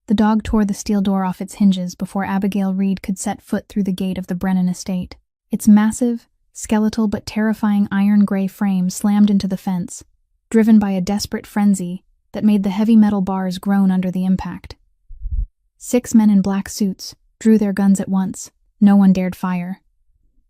The dog tore the steel door off its hinges before Abigail Reed could set foot through the gate of the Brennan estate. Its massive, skeletal but terrifying iron-gray frame slammed into the fence, driven by a desperate frenzy that made the heavy metal bars groan under the impact. 6 men in black suits drew their guns at once. No one dared fire.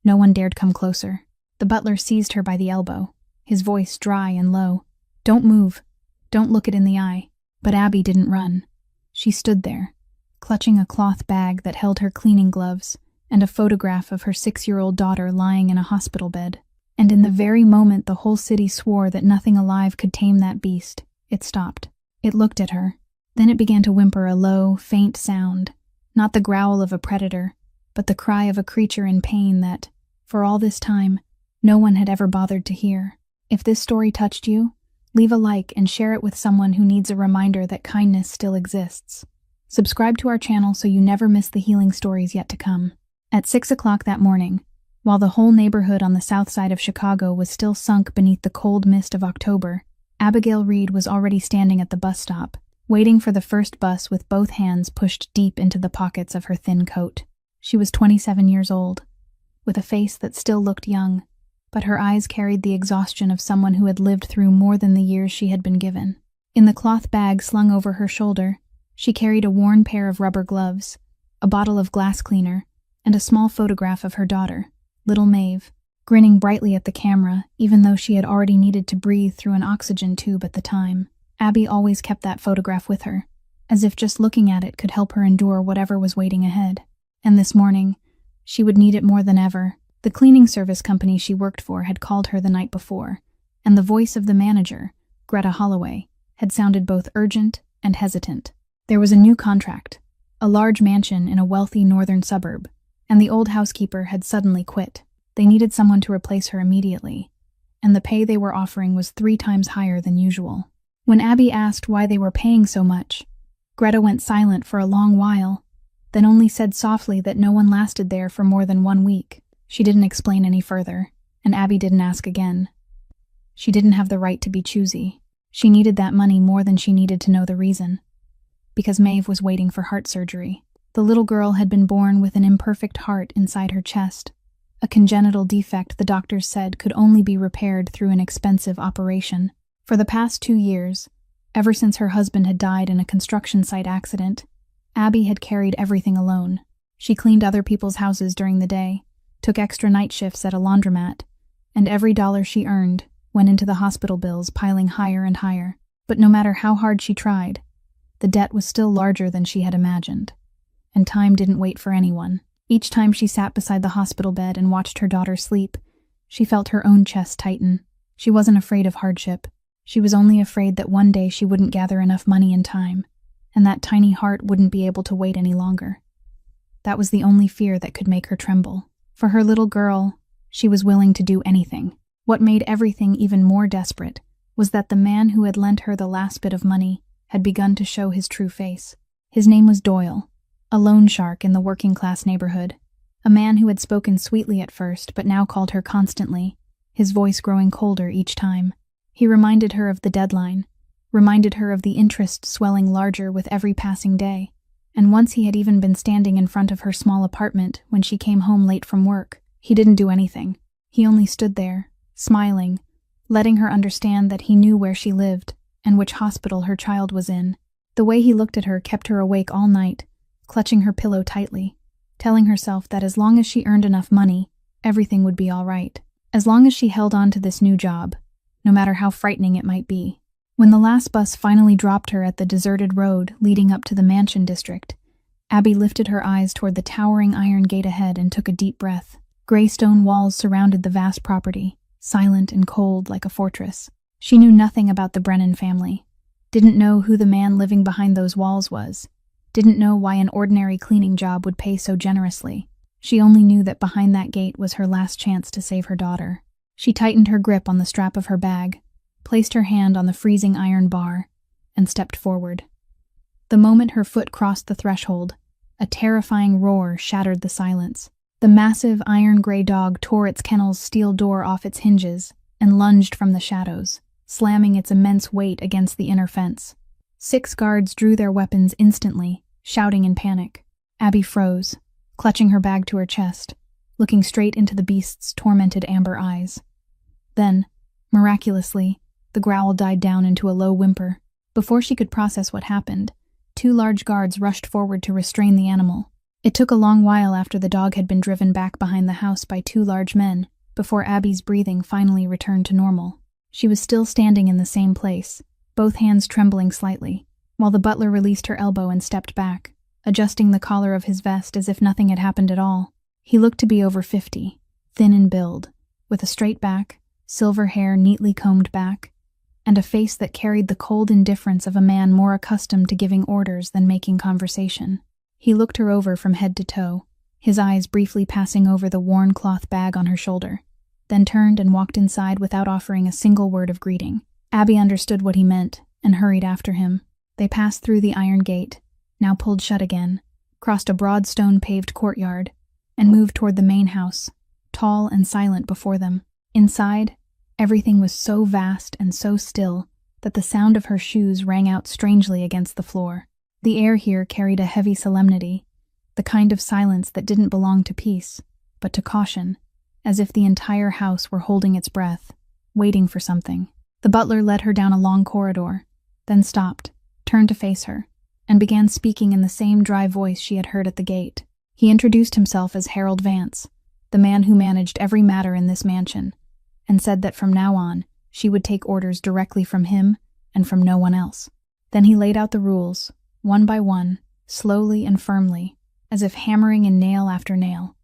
No one dared come closer. The butler seized her by the elbow, his voice dry and low. "Don't move. Don't look it in the eye." But Abby didn't run. She stood there, clutching a cloth bag that held her cleaning gloves and a photograph of her 6-year-old daughter lying in a hospital bed. And in the very moment the whole city swore that nothing alive could tame that beast, it stopped. It looked at her. Then it began to whimper a low, faint sound, not the growl of a predator, but the cry of a creature in pain that, for all this time, no one had ever bothered to hear. If this story touched you, leave a like and share it with someone who needs a reminder that kindness still exists. Subscribe to our channel so you never miss the healing stories yet to come. At 6 o'clock that morning, while the whole neighborhood on the south side of Chicago was still sunk beneath the cold mist of October, Abigail Reed was already standing at the bus stop, waiting for the first bus with both hands pushed deep into the pockets of her thin coat. She was 27 years old, with a face that still looked young, but her eyes carried the exhaustion of someone who had lived through more than the years she had been given. In the cloth bag slung over her shoulder, she carried a worn pair of rubber gloves, a bottle of glass cleaner, and a small photograph of her daughter, little Maeve, grinning brightly at the camera, even though she had already needed to breathe through an oxygen tube at the time. Abby always kept that photograph with her, as if just looking at it could help her endure whatever was waiting ahead. And this morning, she would need it more than ever. The cleaning service company she worked for had called her the night before, and the voice of the manager, Greta Holloway, had sounded both urgent and hesitant. There was a new contract, a large mansion in a wealthy northern suburb, and the old housekeeper had suddenly quit. They needed someone to replace her immediately, and the pay they were offering was 3 times higher than usual. When Abby asked why they were paying so much, Greta went silent for a long while, then only said softly that no one lasted there for more than 1 week. She didn't explain any further, and Abby didn't ask again. She didn't have the right to be choosy. She needed that money more than she needed to know the reason. Because Maeve was waiting for heart surgery. The little girl had been born with an imperfect heart inside her chest, a congenital defect the doctors said could only be repaired through an expensive operation. For the past 2 years, ever since her husband had died in a construction site accident, Abby had carried everything alone. She cleaned other people's houses during the day, took extra night shifts at a laundromat, and every dollar she earned went into the hospital bills, piling higher and higher. But no matter how hard she tried, the debt was still larger than she had imagined. And time didn't wait for anyone. Each time she sat beside the hospital bed and watched her daughter sleep, she felt her own chest tighten. She wasn't afraid of hardship. She was only afraid that one day she wouldn't gather enough money in time, and that tiny heart wouldn't be able to wait any longer. That was the only fear that could make her tremble. For her little girl, she was willing to do anything. What made everything even more desperate was that the man who had lent her the last bit of money had begun to show his true face. His name was Doyle, a loan shark in the working-class neighborhood, a man who had spoken sweetly at first but now called her constantly, his voice growing colder each time. He reminded her of the deadline, reminded her of the interest swelling larger with every passing day, and once he had even been standing in front of her small apartment when she came home late from work. He didn't do anything. He only stood there, smiling, letting her understand that he knew where she lived and which hospital her child was in. The way he looked at her kept her awake all night, clutching her pillow tightly, telling herself that as long as she earned enough money, everything would be all right. As long as she held on to this new job, no matter how frightening it might be. When the last bus finally dropped her at the deserted road leading up to the Mansion District, Abby lifted her eyes toward the towering iron gate ahead and took a deep breath. Gray stone walls surrounded the vast property, silent and cold like a fortress. She knew nothing about the Brennan family, didn't know who the man living behind those walls was, didn't know why an ordinary cleaning job would pay so generously. She only knew that behind that gate was her last chance to save her daughter. She tightened her grip on the strap of her bag, placed her hand on the freezing iron bar, and stepped forward. The moment her foot crossed the threshold, a terrifying roar shattered the silence. The massive iron-gray dog tore its kennel's steel door off its hinges and lunged from the shadows, slamming its immense weight against the inner fence. 6 guards drew their weapons instantly, shouting in panic. Abby froze, clutching her bag to her chest, looking straight into the beast's tormented amber eyes. Then, miraculously, the growl died down into a low whimper. Before she could process what happened, 2 large guards rushed forward to restrain the animal. It took a long while after the dog had been driven back behind the house by 2 large men before Abby's breathing finally returned to normal. She was still standing in the same place, both hands trembling slightly, while the butler released her elbow and stepped back, adjusting the collar of his vest as if nothing had happened at all. He looked to be over 50, thin in build, with a straight back, silver hair neatly combed back, and a face that carried the cold indifference of a man more accustomed to giving orders than making conversation. He looked her over from head to toe, his eyes briefly passing over the worn cloth bag on her shoulder, then turned and walked inside without offering a single word of greeting. Abby understood what he meant and hurried after him. They passed through the iron gate, now pulled shut again, crossed a broad stone-paved courtyard, and moved toward the main house, tall and silent before them. Inside, everything was so vast and so still that the sound of her shoes rang out strangely against the floor. The air here carried a heavy solemnity, the kind of silence that didn't belong to peace, but to caution, as if the entire house were holding its breath, waiting for something. The butler led her down a long corridor, then stopped, turned to face her, and began speaking in the same dry voice she had heard at the gate. He introduced himself as Harold Vance, the man who managed every matter in this mansion, and said that from now on she would take orders directly from him and from no one else. Then he laid out the rules, one by one, slowly and firmly, as if hammering in nail after nail.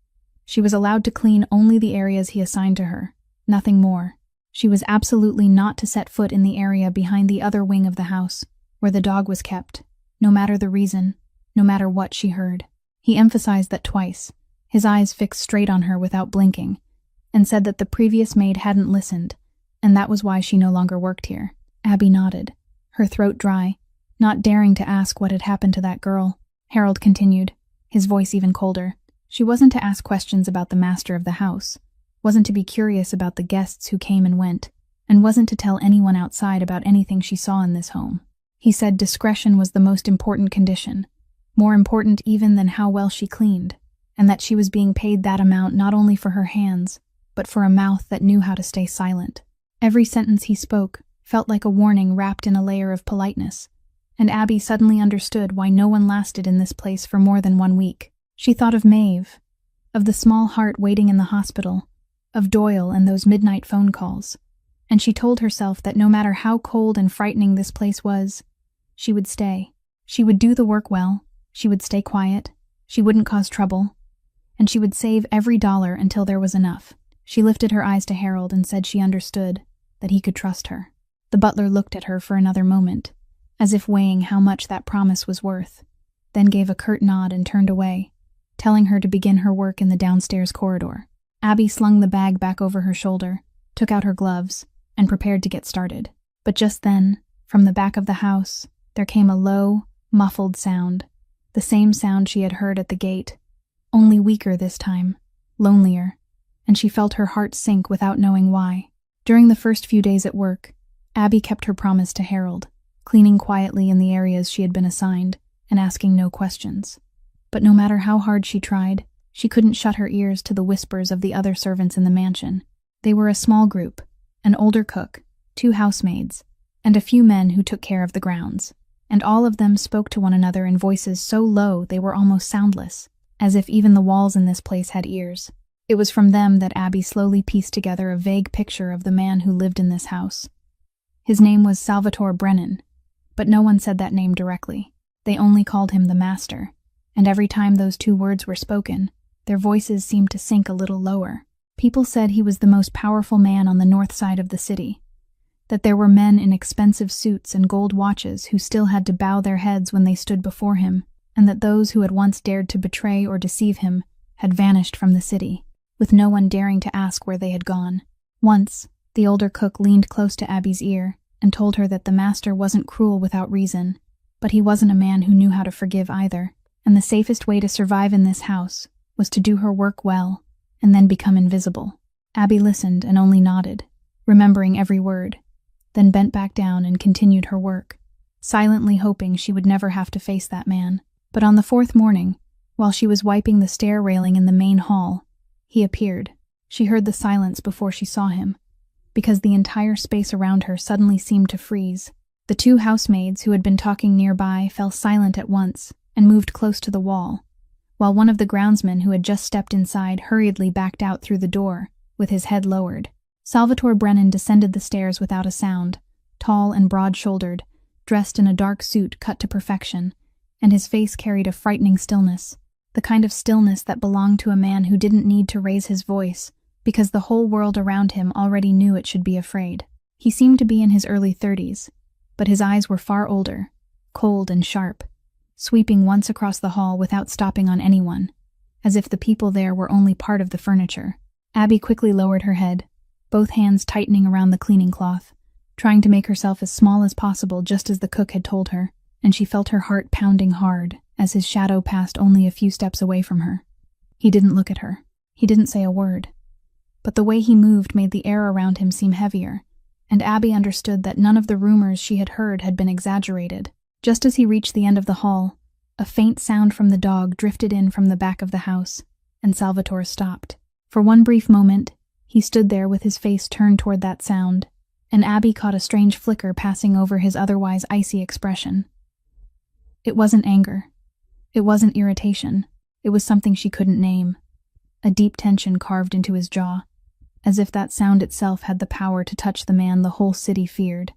She was allowed to clean only the areas he assigned to her, nothing more. She was absolutely not to set foot in the area behind the other wing of the house, where the dog was kept, no matter the reason, no matter what she heard. He emphasized that twice, his eyes fixed straight on her without blinking, and said that the previous maid hadn't listened, and that was why she no longer worked here. Abby nodded, her throat dry, not daring to ask what had happened to that girl. Harold continued, his voice even colder. She wasn't to ask questions about the master of the house, wasn't to be curious about the guests who came and went, and wasn't to tell anyone outside about anything she saw in this home. He said discretion was the most important condition, more important even than how well she cleaned, and that she was being paid that amount not only for her hands, but for a mouth that knew how to stay silent. Every sentence he spoke felt like a warning wrapped in a layer of politeness, and Abby suddenly understood why no one lasted in this place for more than 1 week. She thought of Maeve, of the small heart waiting in the hospital, of Doyle and those midnight phone calls, and she told herself that no matter how cold and frightening this place was, she would stay. She would do the work well, she would stay quiet, she wouldn't cause trouble, and she would save every dollar until there was enough. She lifted her eyes to Harold and said she understood, that he could trust her. The butler looked at her for another moment, as if weighing how much that promise was worth, then gave a curt nod and turned away, telling her to begin her work in the downstairs corridor. Abby slung the bag back over her shoulder, took out her gloves, and prepared to get started. But just then, from the back of the house, there came a low, muffled sound, the same sound she had heard at the gate, only weaker this time, lonelier, and she felt her heart sink without knowing why. During the first few days at work, Abby kept her promise to Harold, cleaning quietly in the areas she had been assigned and asking no questions. But no matter how hard she tried, she couldn't shut her ears to the whispers of the other servants in the mansion. They were a small group, an older cook, 2 housemaids, and a few men who took care of the grounds, and all of them spoke to one another in voices so low they were almost soundless, as if even the walls in this place had ears. It was from them that Abby slowly pieced together a vague picture of the man who lived in this house. His name was Salvatore Brennan, but no one said that name directly. They only called him the Master, and every time those 2 words were spoken, their voices seemed to sink a little lower. People said he was the most powerful man on the north side of the city, that there were men in expensive suits and gold watches who still had to bow their heads when they stood before him, and that those who had once dared to betray or deceive him had vanished from the city, with no one daring to ask where they had gone. Once, the older cook leaned close to Abby's ear and told her that the master wasn't cruel without reason, but he wasn't a man who knew how to forgive either, and the safest way to survive in this house was to do her work well and then become invisible. Abby listened and only nodded, remembering every word, then bent back down and continued her work, silently hoping she would never have to face that man. But on the fourth morning, while she was wiping the stair railing in the main hall, he appeared. She heard the silence before she saw him, because the entire space around her suddenly seemed to freeze. The two housemaids who had been talking nearby fell silent at once and moved close to the wall, while one of the groundsmen who had just stepped inside hurriedly backed out through the door, with his head lowered. Salvatore Brennan descended the stairs without a sound, tall and broad-shouldered, dressed in a dark suit cut to perfection, and his face carried a frightening stillness, the kind of stillness that belonged to a man who didn't need to raise his voice, because the whole world around him already knew it should be afraid. He seemed to be in his early 30s, but his eyes were far older, cold and sharp, sweeping once across the hall without stopping on anyone, as if the people there were only part of the furniture. Abby quickly lowered her head, both hands tightening around the cleaning cloth, trying to make herself as small as possible just as the cook had told her, and she felt her heart pounding hard as his shadow passed only a few steps away from her. He didn't look at her. He didn't say a word. But the way he moved made the air around him seem heavier, and Abby understood that none of the rumors she had heard had been exaggerated. Just as he reached the end of the hall, a faint sound from the dog drifted in from the back of the house, and Salvatore stopped. For one brief moment, he stood there with his face turned toward that sound, and Abby caught a strange flicker passing over his otherwise icy expression. It wasn't anger. It wasn't irritation. It was something she couldn't name. A deep tension carved into his jaw, as if that sound itself had the power to touch the man the whole city feared.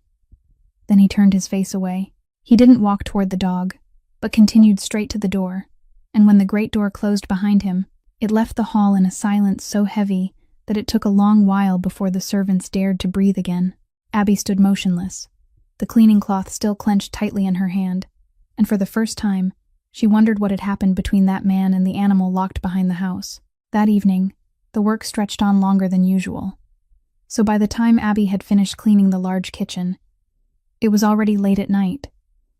Then he turned his face away. He didn't walk toward the dog, but continued straight to the door, and when the great door closed behind him, it left the hall in a silence so heavy that it took a long while before the servants dared to breathe again. Abby stood motionless, the cleaning cloth still clenched tightly in her hand, and for the first time, she wondered what had happened between that man and the animal locked behind the house. That evening, the work stretched on longer than usual. So by the time Abby had finished cleaning the large kitchen, it was already late at night,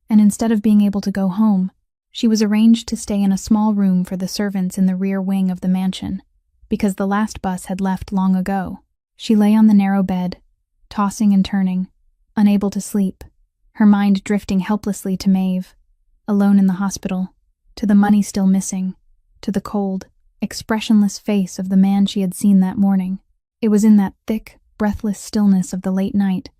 and instead of being able to go home, she was arranged to stay in a small room for the servants in the rear wing of the mansion, because the last bus had left long ago. She lay on the narrow bed, tossing and turning, unable to sleep, her mind drifting helplessly to Maeve, alone in the hospital, to the money still missing, to the cold, expressionless face of the man she had seen that morning. It was in that thick, breathless stillness of the late night,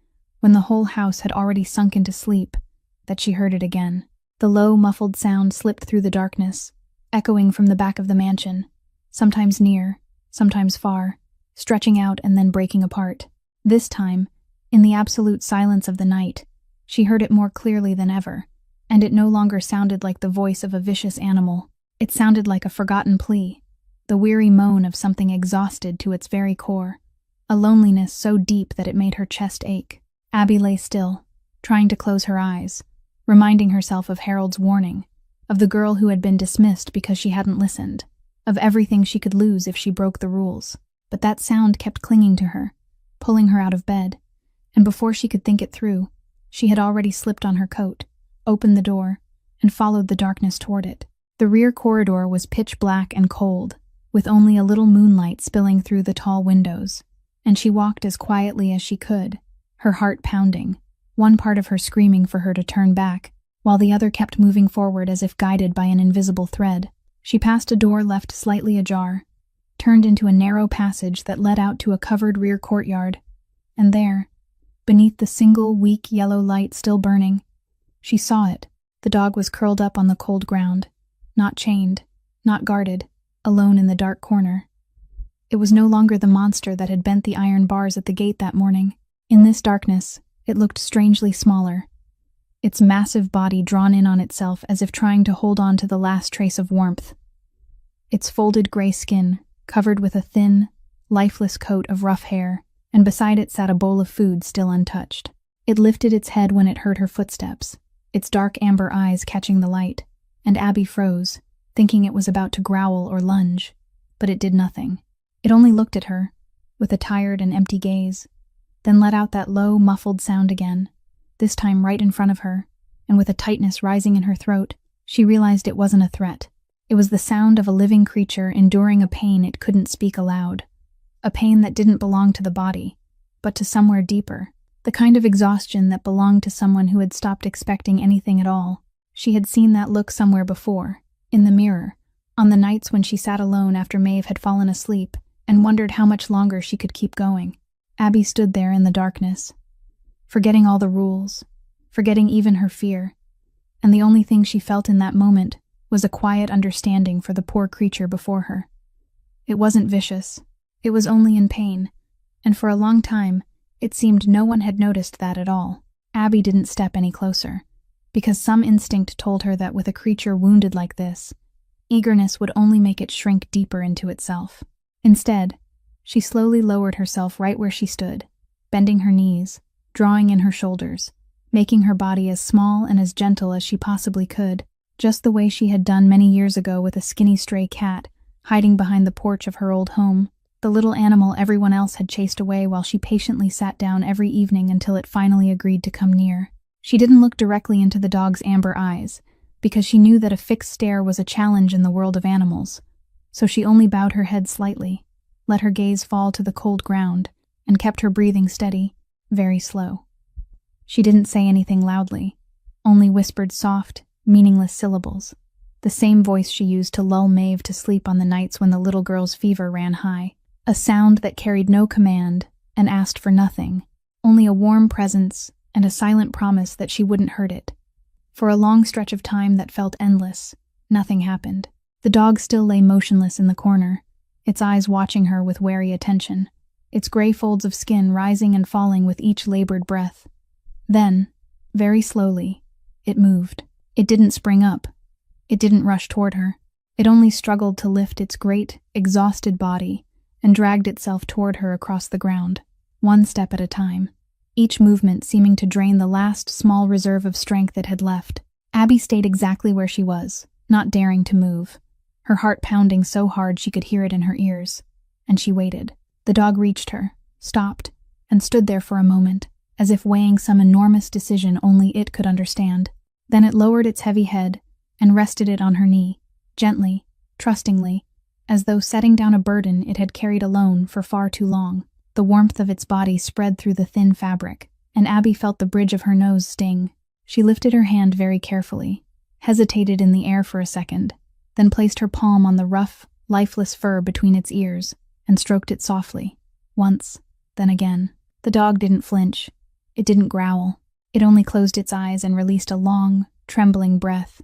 when the whole house had already sunk into sleep, that she heard it again. The low, muffled sound slipped through the darkness, echoing from the back of the mansion, sometimes near, sometimes far, stretching out and then breaking apart. This time, in the absolute silence of the night, she heard it more clearly than ever, and it no longer sounded like the voice of a vicious animal. It sounded like a forgotten plea, the weary moan of something exhausted to its very core, a loneliness so deep that it made her chest ache. Abby lay still, trying to close her eyes, reminding herself of Harold's warning, of the girl who had been dismissed because she hadn't listened, of everything she could lose if she broke the rules. But that sound kept clinging to her, pulling her out of bed, and before she could think it through, she had already slipped on her coat, opened the door, and followed the darkness toward it. The rear corridor was pitch black and cold, with only a little moonlight spilling through the tall windows, and she walked as quietly as she could, her heart pounding, one part of her screaming for her to turn back, while the other kept moving forward as if guided by an invisible thread. She passed a door left slightly ajar, turned into a narrow passage that led out to a covered rear courtyard, and there, beneath the single weak yellow light still burning, she saw it. The dog was curled up on the cold ground, not chained, not guarded, alone in the dark corner. It was no longer the monster that had bent the iron bars at the gate that morning. In this darkness, it looked strangely smaller, its massive body drawn in on itself as if trying to hold on to the last trace of warmth. Its folded gray skin, covered with a thin, lifeless coat of rough hair, and beside it sat a bowl of food still untouched. It lifted its head when it heard her footsteps, its dark amber eyes catching the light, and Abby froze, thinking it was about to growl or lunge, but it did nothing. It only looked at her, with a tired and empty gaze, then let out that low, muffled sound again, this time right in front of her, and with a tightness rising in her throat, she realized it wasn't a threat. It was the sound of a living creature enduring a pain it couldn't speak aloud, a pain that didn't belong to the body, but to somewhere deeper, the kind of exhaustion that belonged to someone who had stopped expecting anything at all. She had seen that look somewhere before, in the mirror, on the nights when she sat alone after Maeve had fallen asleep and wondered how much longer she could keep going. Abby stood there in the darkness, forgetting all the rules, forgetting even her fear, and the only thing she felt in that moment was a quiet understanding for the poor creature before her. It wasn't vicious, it was only in pain, and for a long time, it seemed no one had noticed that at all. Abby didn't step any closer, because some instinct told her that with a creature wounded like this, eagerness would only make it shrink deeper into itself. Instead, she slowly lowered herself right where she stood, bending her knees, drawing in her shoulders, making her body as small and as gentle as she possibly could, just the way she had done many years ago with a skinny stray cat hiding behind the porch of her old home, the little animal everyone else had chased away while she patiently sat down every evening until it finally agreed to come near. She didn't look directly into the dog's amber eyes, because she knew that a fixed stare was a challenge in the world of animals, so she only bowed her head slightly, let her gaze fall to the cold ground, and kept her breathing steady, very slow. She didn't say anything loudly, only whispered soft, meaningless syllables, the same voice she used to lull Maeve to sleep on the nights when the little girl's fever ran high, a sound that carried no command and asked for nothing, only a warm presence and a silent promise that she wouldn't hurt it. For a long stretch of time that felt endless, nothing happened. The dog still lay motionless in the corner, its eyes watching her with wary attention, its gray folds of skin rising and falling with each labored breath. Then, very slowly, it moved. It didn't spring up. It didn't rush toward her. It only struggled to lift its great, exhausted body and dragged itself toward her across the ground, one step at a time, each movement seeming to drain the last small reserve of strength it had left. Abby stayed exactly where she was, not daring to move, her heart pounding so hard she could hear it in her ears, and she waited. The dog reached her, stopped, and stood there for a moment, as if weighing some enormous decision only it could understand. Then it lowered its heavy head and rested it on her knee, gently, trustingly, as though setting down a burden it had carried alone for far too long. The warmth of its body spread through the thin fabric, and Abby felt the bridge of her nose sting. She lifted her hand very carefully, hesitated in the air for a second, then placed her palm on the rough, lifeless fur between its ears and stroked it softly, once, then again. The dog didn't flinch. It didn't growl. It only closed its eyes and released a long, trembling breath,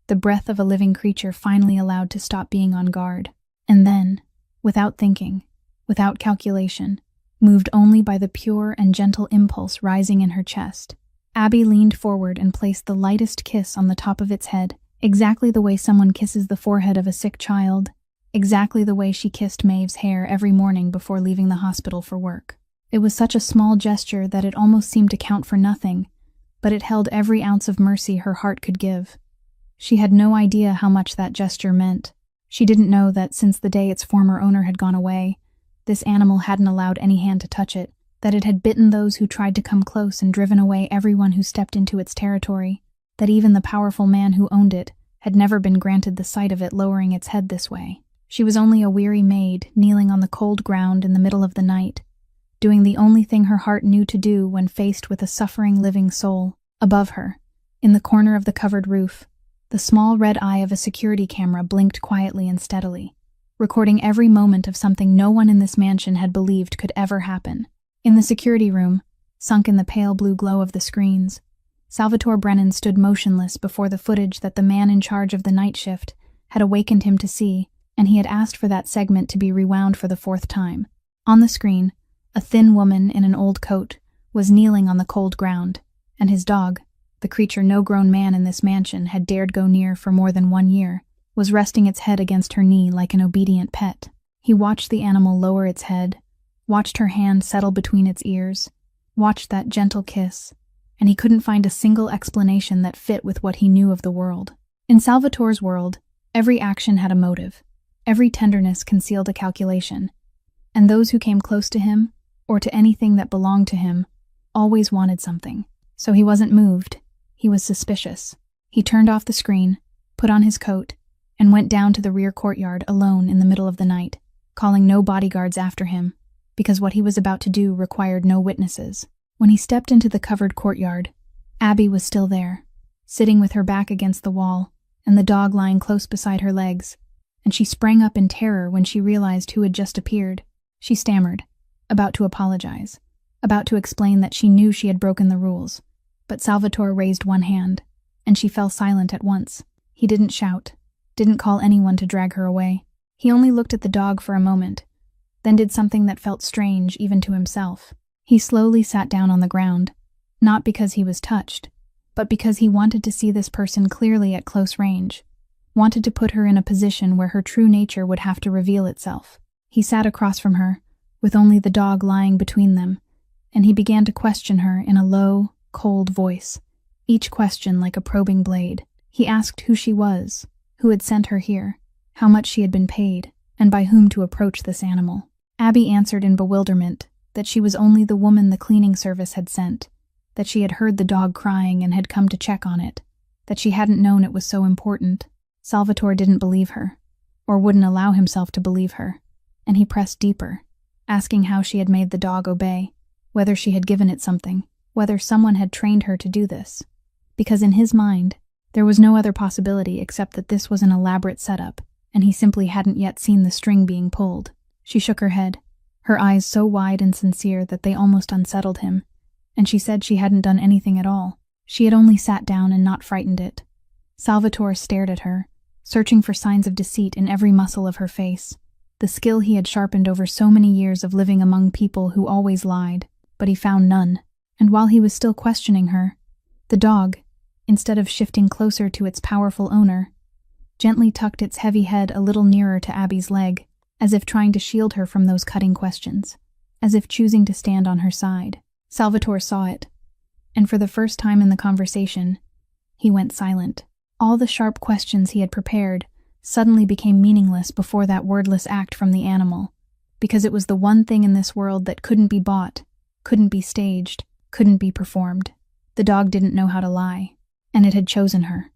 the breath of a living creature finally allowed to stop being on guard. And then, without thinking, without calculation, moved only by the pure and gentle impulse rising in her chest, Abby leaned forward and placed the lightest kiss on the top of its head, exactly the way someone kisses the forehead of a sick child, exactly the way she kissed Maeve's hair every morning before leaving the hospital for work. It was such a small gesture that it almost seemed to count for nothing, but it held every ounce of mercy her heart could give. She had no idea how much that gesture meant. She didn't know that since the day its former owner had gone away, this animal hadn't allowed any hand to touch it, that it had bitten those who tried to come close and driven away everyone who stepped into its territory, that even the powerful man who owned it had never been granted the sight of it lowering its head this way. She was only a weary maid kneeling on the cold ground in the middle of the night, doing the only thing her heart knew to do when faced with a suffering living soul. Above her, in the corner of the covered roof, the small red eye of a security camera blinked quietly and steadily, recording every moment of something no one in this mansion had believed could ever happen. In the security room, sunk in the pale blue glow of the screens, Salvatore Brennan stood motionless before the footage that the man in charge of the night shift had awakened him to see, and he had asked for that segment to be rewound for the 4th time. On the screen, a thin woman in an old coat was kneeling on the cold ground, and his dog, the creature no grown man in this mansion had dared go near for more than 1 year, was resting its head against her knee like an obedient pet. He watched the animal lower its head, watched her hand settle between its ears, watched that gentle kiss, and he couldn't find a single explanation that fit with what he knew of the world. In Salvatore's world, every action had a motive, every tenderness concealed a calculation, and those who came close to him, or to anything that belonged to him, always wanted something. So he wasn't moved, he was suspicious. He turned off the screen, put on his coat, and went down to the rear courtyard alone in the middle of the night, calling no bodyguards after him, because what he was about to do required no witnesses. When he stepped into the covered courtyard, Abby was still there, sitting with her back against the wall, and the dog lying close beside her legs, and she sprang up in terror when she realized who had just appeared. She stammered, about to apologize, about to explain that she knew she had broken the rules, but Salvatore raised one hand, and she fell silent at once. He didn't shout, didn't call anyone to drag her away. He only looked at the dog for a moment, then did something that felt strange even to himself. He slowly sat down on the ground, not because he was touched, but because he wanted to see this person clearly at close range, wanted to put her in a position where her true nature would have to reveal itself. He sat across from her, with only the dog lying between them, and he began to question her in a low, cold voice, each question like a probing blade. He asked who she was, who had sent her here, how much she had been paid, and by whom to approach this animal. Abby answered in bewilderment that she was only the woman the cleaning service had sent, that she had heard the dog crying and had come to check on it, that she hadn't known it was so important. Salvatore didn't believe her, or wouldn't allow himself to believe her, and he pressed deeper, asking how she had made the dog obey, whether she had given it something, whether someone had trained her to do this. Because in his mind, there was no other possibility except that this was an elaborate setup, and he simply hadn't yet seen the string being pulled. She shook her head, her eyes so wide and sincere that they almost unsettled him, and she said she hadn't done anything at all. She had only sat down and not frightened it. Salvatore stared at her, searching for signs of deceit in every muscle of her face, the skill he had sharpened over so many years of living among people who always lied, but he found none. And while he was still questioning her, the dog, instead of shifting closer to its powerful owner, gently tucked its heavy head a little nearer to Abby's leg, as if trying to shield her from those cutting questions, as if choosing to stand on her side. Salvatore saw it, and for the first time in the conversation, he went silent. All the sharp questions he had prepared suddenly became meaningless before that wordless act from the animal, because it was the one thing in this world that couldn't be bought, couldn't be staged, couldn't be performed. The dog didn't know how to lie, and it had chosen her.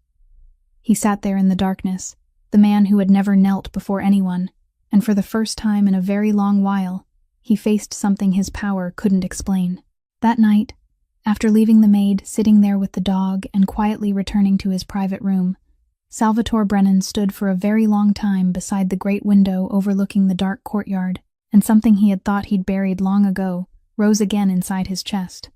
He sat there in the darkness, the man who had never knelt before anyone, and for the first time in a very long while, he faced something his power couldn't explain. That night, after leaving the maid sitting there with the dog and quietly returning to his private room, Salvatore Brennan stood for a very long time beside the great window overlooking the dark courtyard, and something he had thought he'd buried long ago rose again inside his chest.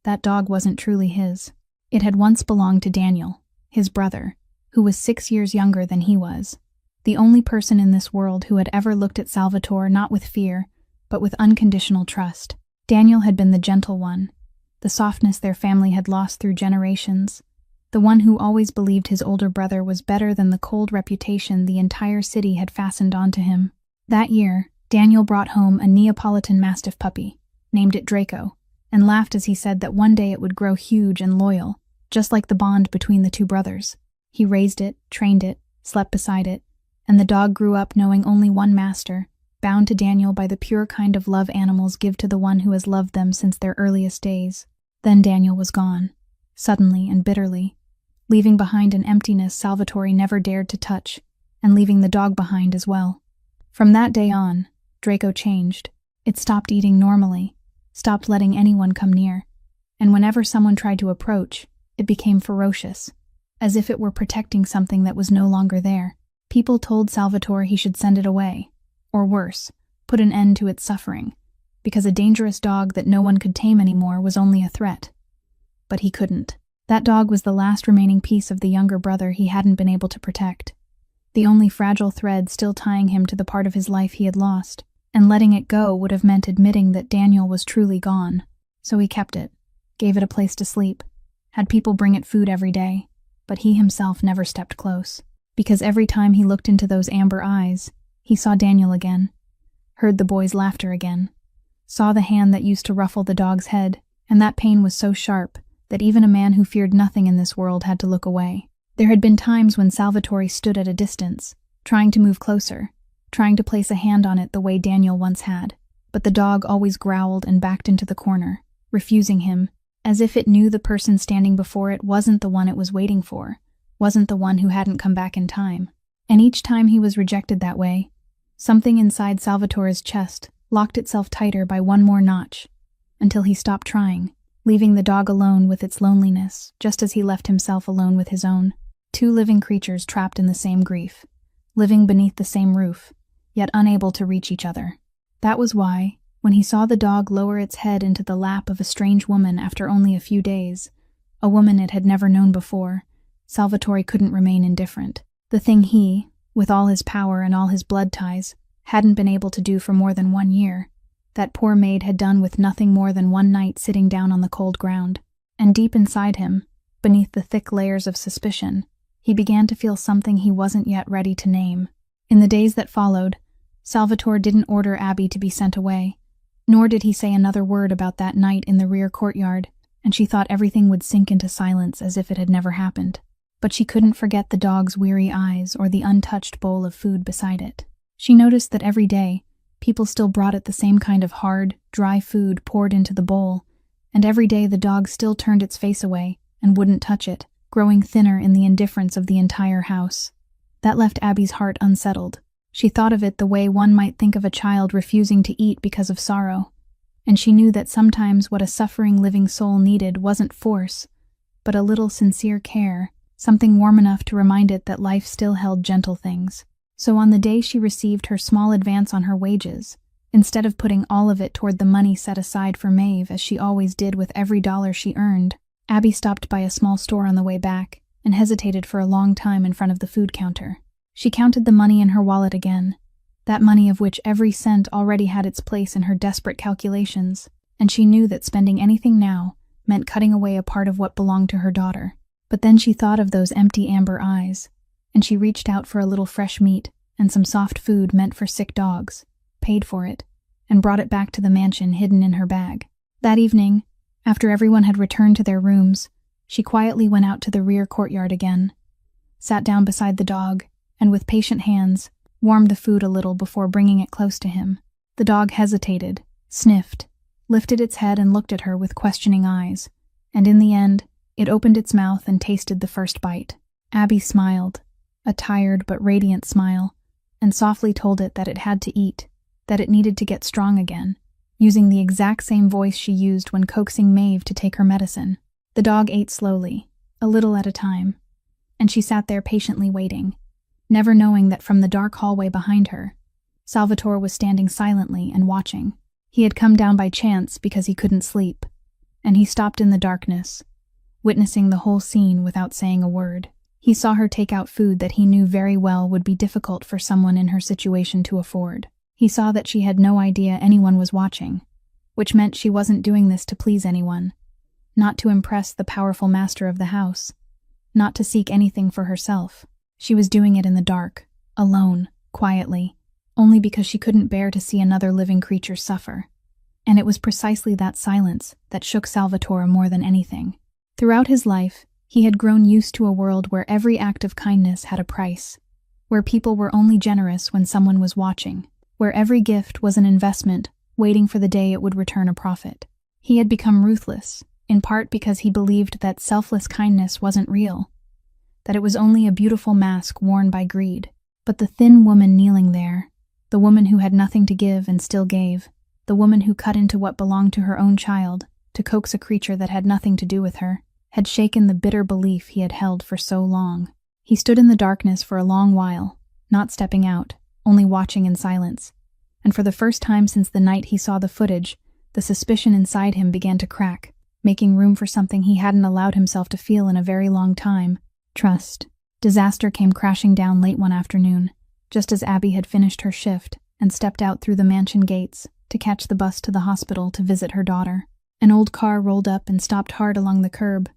That dog wasn't truly his. It had once belonged to Daniel, his brother, who was 6 years younger than he was, the only person in this world who had ever looked at Salvatore not with fear, but with unconditional trust. Daniel had been the gentle one, the softness their family had lost through generations, the one who always believed his older brother was better than the cold reputation the entire city had fastened onto him. That year, Daniel brought home a Neapolitan Mastiff puppy, named it Draco, and laughed as he said that one day it would grow huge and loyal, just like the bond between the two brothers. He raised it, trained it, slept beside it, and the dog grew up knowing only one master, bound to Daniel by the pure kind of love animals give to the one who has loved them since their earliest days. Then Daniel was gone, suddenly and bitterly, leaving behind an emptiness Salvatore never dared to touch, and leaving the dog behind as well. From that day on, Draco changed. It stopped eating normally, stopped letting anyone come near, and whenever someone tried to approach, it became ferocious, as if it were protecting something that was no longer there. People told Salvatore he should send it away, or worse, put an end to its suffering, because a dangerous dog that no one could tame anymore was only a threat. But he couldn't. That dog was the last remaining piece of the younger brother he hadn't been able to protect, the only fragile thread still tying him to the part of his life he had lost, and letting it go would have meant admitting that Daniel was truly gone. So he kept it, gave it a place to sleep, had people bring it food every day, but he himself never stepped close, because every time he looked into those amber eyes, he saw Daniel again, heard the boy's laughter again, saw the hand that used to ruffle the dog's head, and that pain was so sharp that even a man who feared nothing in this world had to look away. There had been times when Salvatore stood at a distance, trying to move closer, trying to place a hand on it the way Daniel once had, but the dog always growled and backed into the corner, refusing him, as if it knew the person standing before it wasn't the one it was waiting for, wasn't the one who hadn't come back in time. And each time he was rejected that way, something inside Salvatore's chest locked itself tighter by one more notch, until he stopped trying, leaving the dog alone with its loneliness, just as he left himself alone with his own. Two living creatures trapped in the same grief, living beneath the same roof, yet unable to reach each other. That was why, when he saw the dog lower its head into the lap of a strange woman after only a few days, a woman it had never known before, Salvatore couldn't remain indifferent. The thing he, with all his power and all his blood ties, hadn't been able to do for more than 1 year, that poor Maid had done with nothing more than one night sitting down on the cold ground. And deep inside him, beneath the thick layers of suspicion, he began to feel something he wasn't yet ready to name. In the days that followed, Salvatore didn't order Abby to be sent away, nor did he say another word about that night in the rear courtyard, and she thought everything would sink into silence as if it had never happened. But she couldn't forget the dog's weary eyes or the untouched bowl of food beside it. She noticed that every day, people still brought it the same kind of hard, dry food poured into the bowl, and every day the dog still turned its face away and wouldn't touch it, growing thinner in the indifference of the entire house. That left Abby's heart unsettled. She thought of it the way one might think of a child refusing to eat because of sorrow, and she knew that sometimes what a suffering living soul needed wasn't force, but a little sincere care, something warm enough to remind it that life still held gentle things. So on the day she received her small advance on her wages, instead of putting all of it toward the money set aside for Maeve as she always did with every dollar she earned, Abby stopped by a small store on the way back and hesitated for a long time in front of the food counter. She counted the money in her wallet again, that money of which every cent already had its place in her desperate calculations, and she knew that spending anything now meant cutting away a part of what belonged to her daughter. But then she thought of those empty amber eyes, and she reached out for a little fresh meat and some soft food meant for sick dogs, paid for it, and brought it back to the mansion hidden in her bag. That evening, after everyone had returned to their rooms, she quietly went out to the rear courtyard again, sat down beside the dog, and with patient hands, warmed the food a little before bringing it close to him. The dog hesitated, sniffed, lifted its head and looked at her with questioning eyes, and in the end, it opened its mouth and tasted the first bite. Abby smiled, a tired but radiant smile, and softly told it that it had to eat, that it needed to get strong again, using the exact same voice she used when coaxing Maeve to take her medicine. The dog ate slowly, a little at a time, and she sat there patiently waiting, never knowing that from the dark hallway behind her, Salvatore was standing silently and watching. He had come down by chance because he couldn't sleep, and he stopped in the darkness, witnessing the whole scene without saying a word. He saw her take out food that he knew very well would be difficult for someone in her situation to afford. He saw that she had no idea anyone was watching, which meant she wasn't doing this to please anyone, not to impress the powerful master of the house, not to seek anything for herself. She was doing it in the dark, alone, quietly, only because she couldn't bear to see another living creature suffer. And it was precisely that silence that shook Salvatore more than anything. Throughout his life, he had grown used to a world where every act of kindness had a price, where people were only generous when someone was watching, where every gift was an investment waiting for the day it would return a profit. He had become ruthless, in part because he believed that selfless kindness wasn't real, that it was only a beautiful mask worn by greed. But the thin woman kneeling there, the woman who had nothing to give and still gave, the woman who cut into what belonged to her own child to coax a creature that had nothing to do with her, had shaken the bitter belief he had held for so long. He stood in the darkness for a long while, not stepping out, only watching in silence. And for the first time since the night he saw the footage, the suspicion inside him began to crack, making room for something he hadn't allowed himself to feel in a very long time: trust. Disaster came crashing down late one afternoon, just as Abby had finished her shift and stepped out through the mansion gates to catch the bus to the hospital to visit her daughter. An old car rolled up and stopped hard along the curb,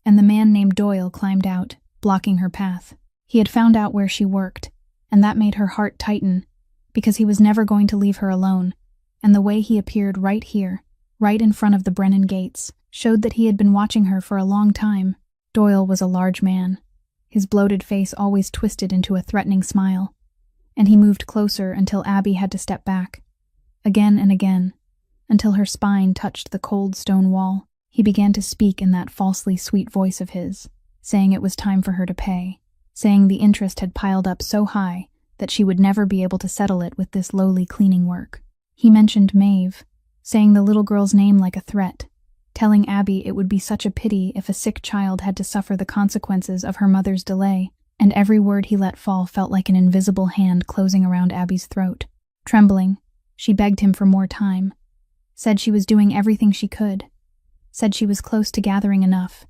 and the man named Doyle climbed out, blocking her path. He had found out where she worked, and that made her heart tighten, because he was never going to leave her alone, and the way he appeared right here, right in front of the Brennan gates, showed that he had been watching her for a long time. Doyle was a large man, his bloated face always twisted into a threatening smile, and he moved closer until Abby had to step back, again and again, until her spine touched the cold stone wall. He began to speak in that falsely sweet voice of his, saying it was time for her to pay, saying the interest had piled up so high that she would never be able to settle it with this lowly cleaning work. He mentioned Maeve, saying the little girl's name like a threat, telling Abby it would be such a pity if a sick child had to suffer the consequences of her mother's delay, and every word he let fall felt like an invisible hand closing around Abby's throat. Trembling, she begged him for more time, said she was doing everything she could, said she was close to gathering enough.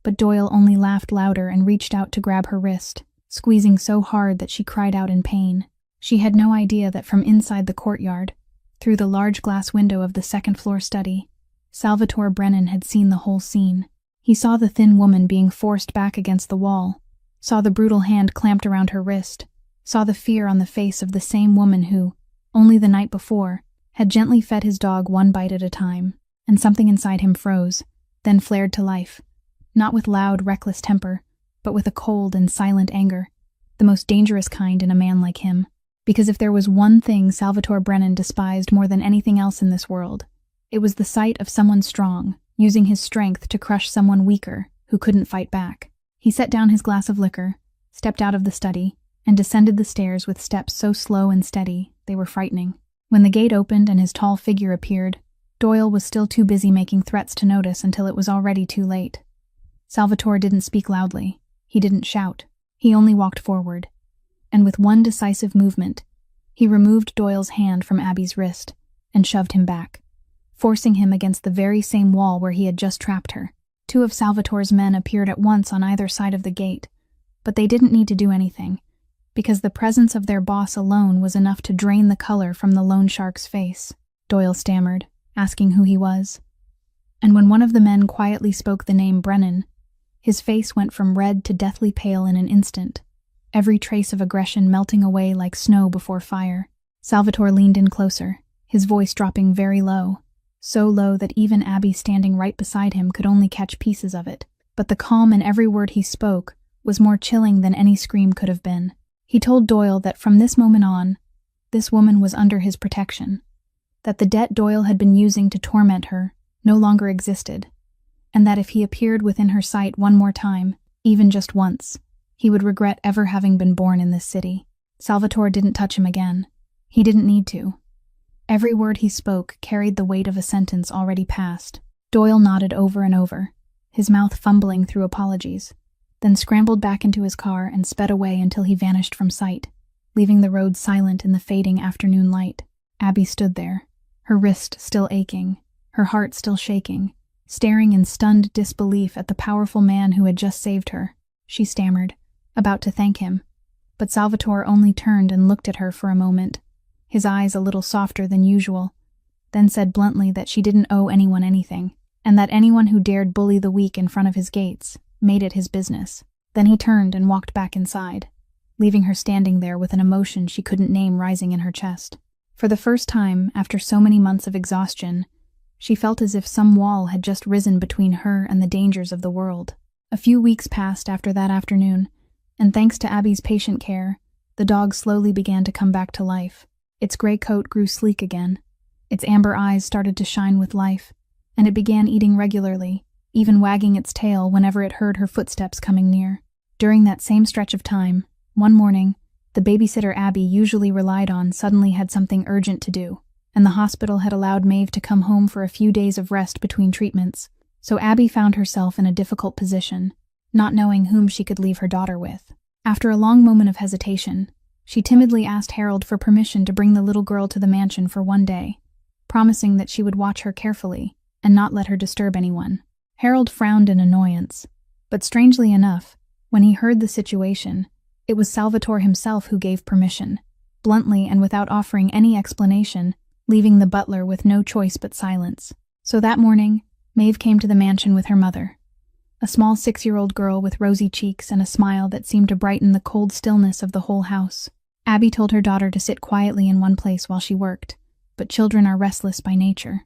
But Doyle only laughed louder and reached out to grab her wrist, squeezing so hard that she cried out in pain. She had no idea that from inside the courtyard, through the large glass window of the second-floor study, Salvatore Brennan had seen the whole scene. He saw the thin woman being forced back against the wall, saw the brutal hand clamped around her wrist, saw the fear on the face of the same woman who, only the night before, had gently fed his dog one bite at a time, and something inside him froze, then flared to life, not with loud, reckless temper, but with a cold and silent anger, the most dangerous kind in a man like him. Because if there was one thing Salvatore Brennan despised more than anything else in this world, it was the sight of someone strong, using his strength to crush someone weaker, who couldn't fight back. He set down his glass of liquor, stepped out of the study, and descended the stairs with steps so slow and steady they were frightening. When the gate opened and his tall figure appeared, Doyle was still too busy making threats to notice until it was already too late. Salvatore didn't speak loudly. He didn't shout. He only walked forward. And with one decisive movement, he removed Doyle's hand from Abby's wrist and shoved him back, forcing him against the very same wall where he had just trapped her. Two of Salvatore's men appeared at once on either side of the gate, but they didn't need to do anything, because the presence of their boss alone was enough to drain the color from the loan shark's face. Doyle stammered, asking who he was. And when one of the men quietly spoke the name Brennan, his face went from red to deathly pale in an instant, every trace of aggression melting away like snow before fire. Salvatore leaned in closer, his voice dropping very low, so low that even Abby standing right beside him could only catch pieces of it. But the calm in every word he spoke was more chilling than any scream could have been. He told Doyle that from this moment on, this woman was under his protection, that the debt Doyle had been using to torment her no longer existed, and that if he appeared within her sight one more time, even just once, he would regret ever having been born in this city. Salvatore didn't touch him again. He didn't need to. Every word he spoke carried the weight of a sentence already passed. Doyle nodded over and over, his mouth fumbling through apologies, then scrambled back into his car and sped away until he vanished from sight, leaving the road silent in the fading afternoon light. Abby stood there, her wrist still aching, her heart still shaking, staring in stunned disbelief at the powerful man who had just saved her. She stammered, about to thank him, but Salvatore only turned and looked at her for a moment, his eyes a little softer than usual, then said bluntly that she didn't owe anyone anything, and that anyone who dared bully the weak in front of his gates made it his business. Then he turned and walked back inside, leaving her standing there with an emotion she couldn't name rising in her chest. For the first time, after so many months of exhaustion, she felt as if some wall had just risen between her and the dangers of the world. A few weeks passed after that afternoon, and thanks to Abby's patient care, the dog slowly began to come back to life. Its gray coat grew sleek again, its amber eyes started to shine with life, and it began eating regularly, even wagging its tail whenever it heard her footsteps coming near. During that same stretch of time, one morning, the babysitter Abby usually relied on suddenly had something urgent to do, and the hospital had allowed Maeve to come home for a few days of rest between treatments, so Abby found herself in a difficult position, not knowing whom she could leave her daughter with. After a long moment of hesitation, she timidly asked Harold for permission to bring the little girl to the mansion for one day, promising that she would watch her carefully and not let her disturb anyone. Harold frowned in annoyance, but strangely enough, when he heard the situation, it was Salvatore himself who gave permission, bluntly and without offering any explanation, leaving the butler with no choice but silence. So that morning, Maeve came to the mansion with her mother, a small 6-year-old girl with rosy cheeks and a smile that seemed to brighten the cold stillness of the whole house. Abby told her daughter to sit quietly in one place while she worked, but children are restless by nature,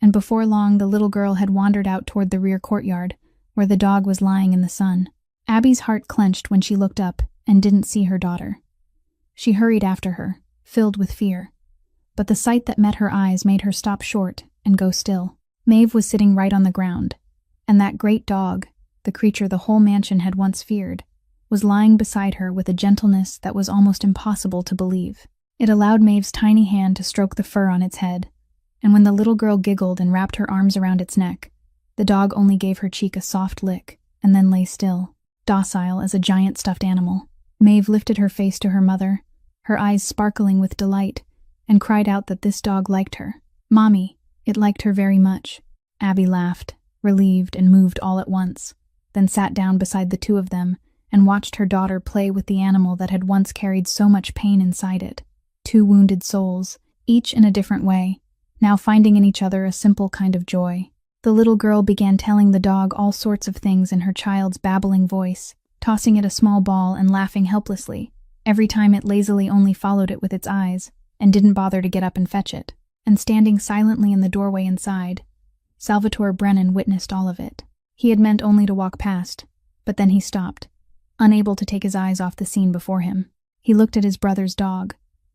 and before long the little girl had wandered out toward the rear courtyard, where the dog was lying in the sun. Abby's heart clenched when she looked up and didn't see her daughter. She hurried after her, filled with fear, but the sight that met her eyes made her stop short and go still. Maeve was sitting right on the ground, and that great dog, the creature the whole mansion had once feared, was lying beside her with a gentleness that was almost impossible to believe. It allowed Maeve's tiny hand to stroke the fur on its head, and when the little girl giggled and wrapped her arms around its neck, The dog only gave her cheek a soft lick, and then lay still, docile as a giant stuffed animal. Maeve lifted her face to her mother, her eyes sparkling with delight, and cried out that this dog liked her. "Mommy, it liked her very much." Abby laughed, relieved and moved all at once, then sat down beside the two of them and watched her daughter play with the animal that had once carried so much pain inside it. Two wounded souls, each in a different way, now finding in each other a simple kind of joy. The little girl began telling the dog all sorts of things in her child's babbling voice, tossing it a small ball and laughing helplessly, every time it lazily only followed it with its eyes and didn't bother to get up and fetch it. And standing silently in the doorway inside, Salvatore Brennan witnessed all of it. He had meant only to walk past, but then he stopped, unable to take his eyes off the scene before him. He looked at his brother's dog,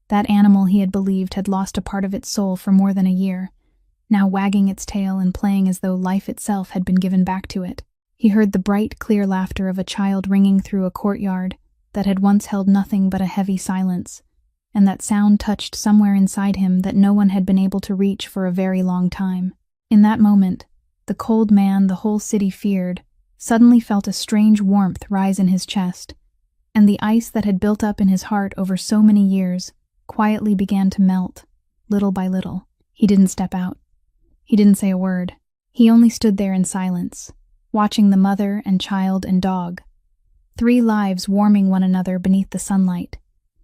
that animal he had believed had lost a part of its soul for more than a year, now wagging its tail and playing as though life itself had been given back to it. He heard the bright, clear laughter of a child ringing through a courtyard that had once held nothing but a heavy silence, and that sound touched somewhere inside him that no one had been able to reach for a very long time. In that moment, the cold man the whole city feared suddenly felt a strange warmth rise in his chest, and the ice that had built up in his heart over so many years quietly began to melt, little by little. He didn't step out. He didn't say a word. He only stood there in silence, watching the mother and child and dog, 3 lives warming one another beneath the sunlight.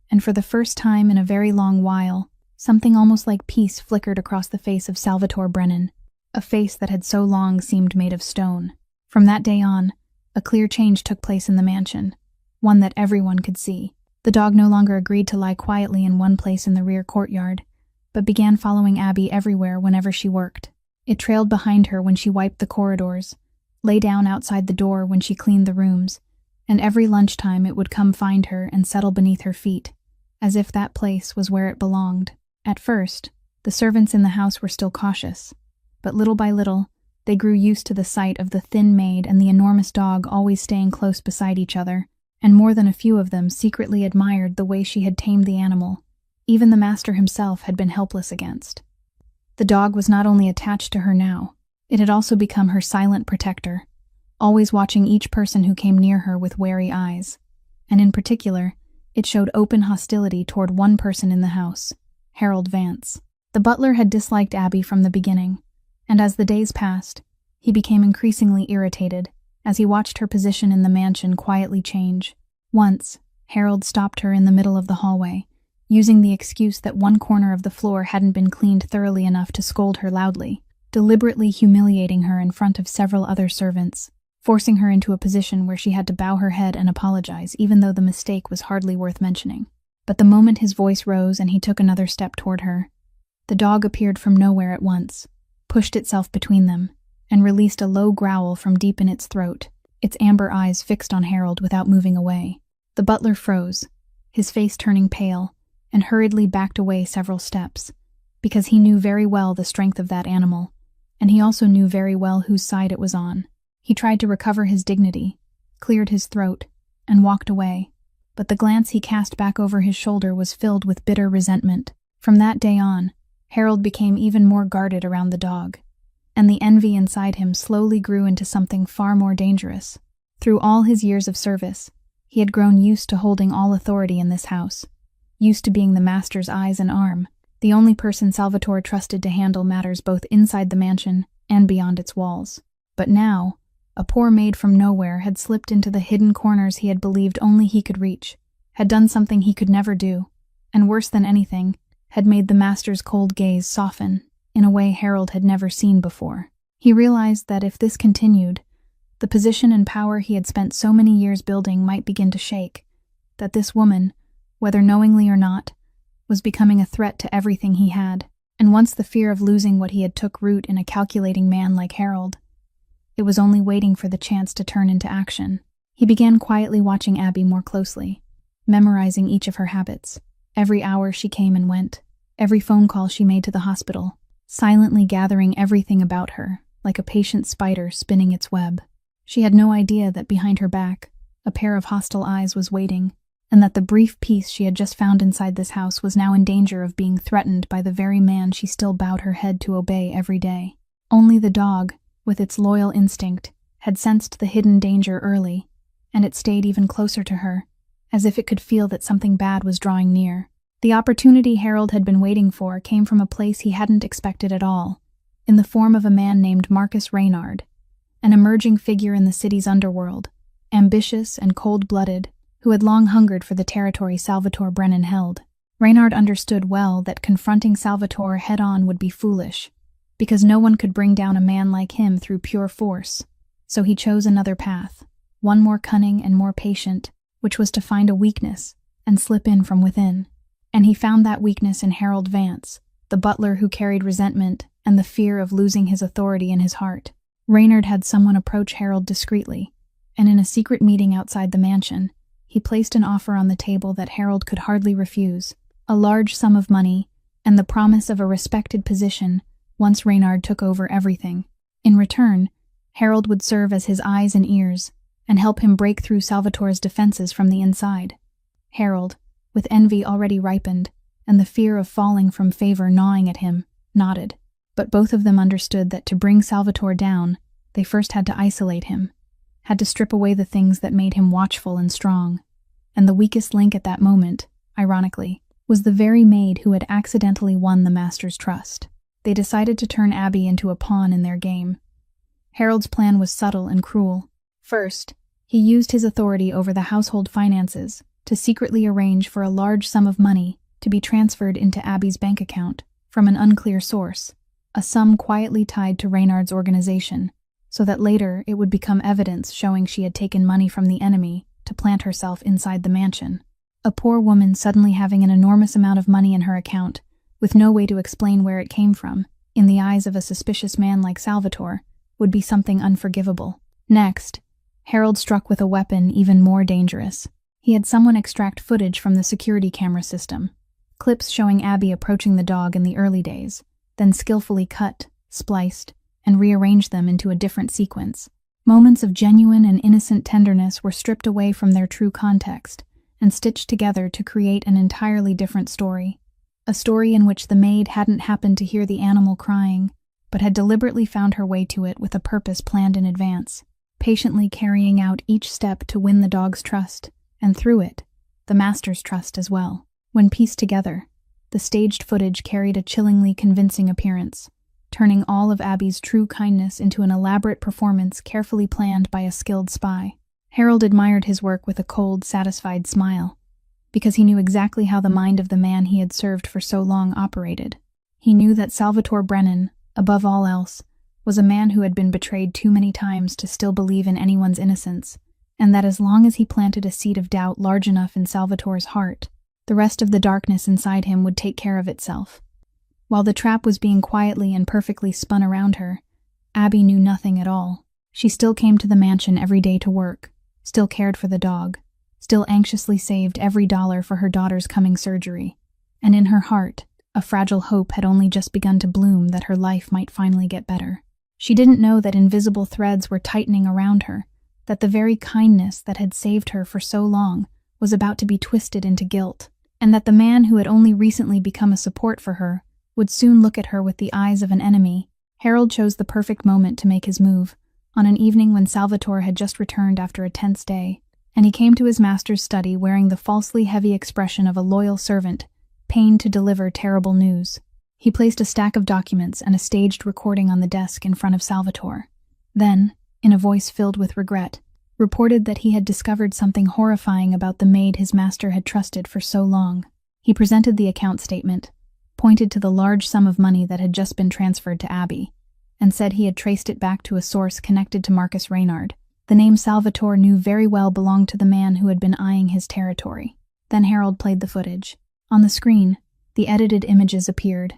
And for the first time in a very long while, something almost like peace flickered across the face of Salvatore Brennan, a face that had so long seemed made of stone. From that day on, a clear change took place in the mansion, one that everyone could see. The dog no longer agreed to lie quietly in one place in the rear courtyard, but began following Abby everywhere whenever she worked. It trailed behind her when she wiped the corridors, lay down outside the door when she cleaned the rooms, and every lunchtime it would come find her and settle beneath her feet, as if that place was where it belonged. At first, the servants in the house were still cautious, but little by little, they grew used to the sight of the thin maid and the enormous dog always staying close beside each other, and more than a few of them secretly admired the way she had tamed the animal. Even the master himself had been helpless against. The dog was not only attached to her now, it had also become her silent protector, always watching each person who came near her with wary eyes, and in particular, it showed open hostility toward one person in the house, Harold Vance. The butler had disliked Abby from the beginning, and as the days passed, he became increasingly irritated as he watched her position in the mansion quietly change. Once, Harold stopped her in the middle of the hallway, using the excuse that one corner of the floor hadn't been cleaned thoroughly enough to scold her loudly, deliberately humiliating her in front of several other servants, forcing her into a position where she had to bow her head and apologize even though the mistake was hardly worth mentioning. But the moment his voice rose and he took another step toward her, the dog appeared from nowhere at once, pushed itself between them, and released a low growl from deep in its throat, its amber eyes fixed on Harold without moving away. The butler froze, his face turning pale, and hurriedly backed away several steps, because he knew very well the strength of that animal, and he also knew very well whose side it was on. He tried to recover his dignity, cleared his throat, and walked away, but the glance he cast back over his shoulder was filled with bitter resentment. From that day on, Harold became even more guarded around the dog, and the envy inside him slowly grew into something far more dangerous. Through all his years of service, he had grown used to holding all authority in this house, used to being the master's eyes and arm, the only person Salvatore trusted to handle matters both inside the mansion and beyond its walls. But now, a poor maid from nowhere had slipped into the hidden corners he had believed only he could reach, had done something he could never do, and worse than anything, had made the master's cold gaze soften in a way Harold had never seen before. He realized that if this continued, the position and power he had spent so many years building might begin to shake, that this woman, whether knowingly or not, was becoming a threat to everything he had, and once the fear of losing what he had took root in a calculating man like Harold, it was only waiting for the chance to turn into action. He began quietly watching Abby more closely, memorizing each of her habits, every hour she came and went, every phone call she made to the hospital, silently gathering everything about her, like a patient spider spinning its web. She had no idea that behind her back, a pair of hostile eyes was waiting, and that the brief peace she had just found inside this house was now in danger of being threatened by the very man she still bowed her head to obey every day. Only the dog, with its loyal instinct, had sensed the hidden danger early, and it stayed even closer to her, as if it could feel that something bad was drawing near. The opportunity Harold had been waiting for came from a place he hadn't expected at all, in the form of a man named Marcus Reynard, an emerging figure in the city's underworld, ambitious and cold-blooded, who had long hungered for the territory Salvatore Brennan held. Reynard understood well that confronting Salvatore head-on would be foolish, because no one could bring down a man like him through pure force, so he chose another path, one more cunning and more patient, which was to find a weakness and slip in from within. And he found that weakness in Harold Vance, the butler who carried resentment and the fear of losing his authority in his heart. Reynard had someone approach Harold discreetly, and in a secret meeting outside the mansion, he placed an offer on the table that Harold could hardly refuse, a large sum of money and the promise of a respected position once Reynard took over everything. In return, Harold would serve as his eyes and ears and help him break through Salvatore's defenses from the inside. Harold, with envy already ripened and the fear of falling from favor gnawing at him, nodded. But both of them understood that to bring Salvatore down, they first had to isolate him, had to strip away the things that made him watchful and strong. And the weakest link at that moment, ironically, was the very maid who had accidentally won the master's trust. They decided to turn Abby into a pawn in their game. Harold's plan was subtle and cruel. First, he used his authority over the household finances to secretly arrange for a large sum of money to be transferred into Abby's bank account from an unclear source, a sum quietly tied to Reynard's organization, so that later it would become evidence showing she had taken money from the enemy to plant herself inside the mansion. A poor woman suddenly having an enormous amount of money in her account, with no way to explain where it came from, in the eyes of a suspicious man like Salvatore, would be something unforgivable. Next, Harold struck with a weapon even more dangerous. He had someone extract footage from the security camera system, clips showing Abby approaching the dog in the early days, then skillfully cut, spliced, and rearranged them into a different sequence. Moments of genuine and innocent tenderness were stripped away from their true context and stitched together to create an entirely different story. A story in which the maid hadn't happened to hear the animal crying, but had deliberately found her way to it with a purpose planned in advance, patiently carrying out each step to win the dog's trust, and through it, the master's trust as well. When pieced together, the staged footage carried a chillingly convincing appearance, turning all of Abby's true kindness into an elaborate performance carefully planned by a skilled spy. Harold admired his work with a cold, satisfied smile, because he knew exactly how the mind of the man he had served for so long operated. He knew that Salvatore Brennan, above all else, was a man who had been betrayed too many times to still believe in anyone's innocence, and that as long as he planted a seed of doubt large enough in Salvatore's heart, the rest of the darkness inside him would take care of itself. While the trap was being quietly and perfectly spun around her, Abby knew nothing at all. She still came to the mansion every day to work, still cared for the dog, still anxiously saved every dollar for her daughter's coming surgery, and in her heart, a fragile hope had only just begun to bloom that her life might finally get better. She didn't know that invisible threads were tightening around her, that the very kindness that had saved her for so long was about to be twisted into guilt, and that the man who had only recently become a support for her would soon look at her with the eyes of an enemy. Harold chose the perfect moment to make his move, on an evening when Salvatore had just returned after a tense day, and he came to his master's study wearing the falsely heavy expression of a loyal servant, pained to deliver terrible news. He placed a stack of documents and a staged recording on the desk in front of Salvatore. Then, in a voice filled with regret, reported that he had discovered something horrifying about the maid his master had trusted for so long. He presented the account statement, pointed to the large sum of money that had just been transferred to Abby, and said he had traced it back to a source connected to Marcus Reynard. The name Salvatore knew very well belonged to the man who had been eyeing his territory. Then Harold played the footage. On the screen, the edited images appeared,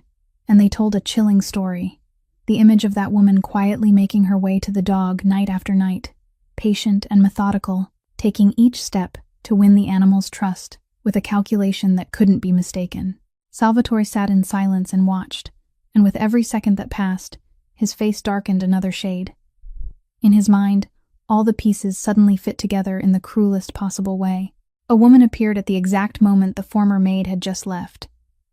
and they told a chilling story. The image of that woman quietly making her way to the dog night after night, patient and methodical, taking each step to win the animal's trust with a calculation that couldn't be mistaken. Salvatore sat in silence and watched, and with every second that passed, his face darkened another shade. In his mind, all the pieces suddenly fit together in the cruelest possible way. A woman appeared at the exact moment the former maid had just left,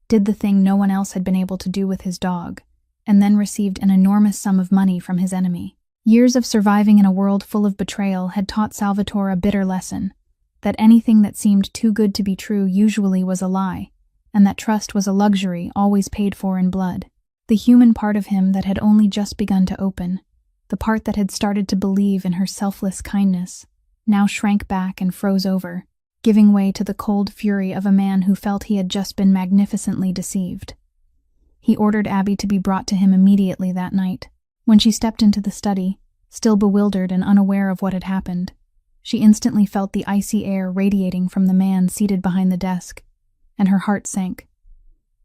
did the thing no one else had been able to do with his dog, and then received an enormous sum of money from his enemy. Years of surviving in a world full of betrayal had taught Salvatore a bitter lesson, that anything that seemed too good to be true usually was a lie, and that trust was a luxury always paid for in blood. The human part of him that had only just begun to open, the part that had started to believe in her selfless kindness, now shrank back and froze over, giving way to the cold fury of a man who felt he had just been magnificently deceived. He ordered Abby to be brought to him immediately that night. When she stepped into the study, still bewildered and unaware of what had happened, she instantly felt the icy air radiating from the man seated behind the desk, and her heart sank.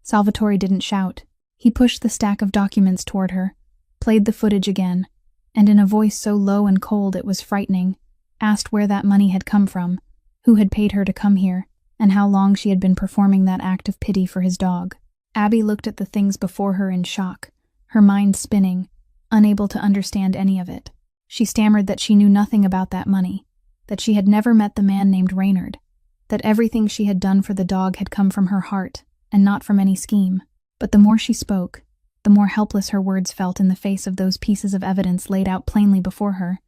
Salvatore didn't shout. He pushed the stack of documents toward her, played the footage again, and in a voice so low and cold it was frightening, asked where that money had come from, who had paid her to come here, and how long she had been performing that act of pity for his dog. Abby looked at the things before her in shock, her mind spinning, unable to understand any of it. She stammered that she knew nothing about that money, that she had never met the man named Reynard, that everything she had done for the dog had come from her heart, and not from any scheme. But the more she spoke, the more helpless her words felt in the face of those pieces of evidence laid out plainly before her,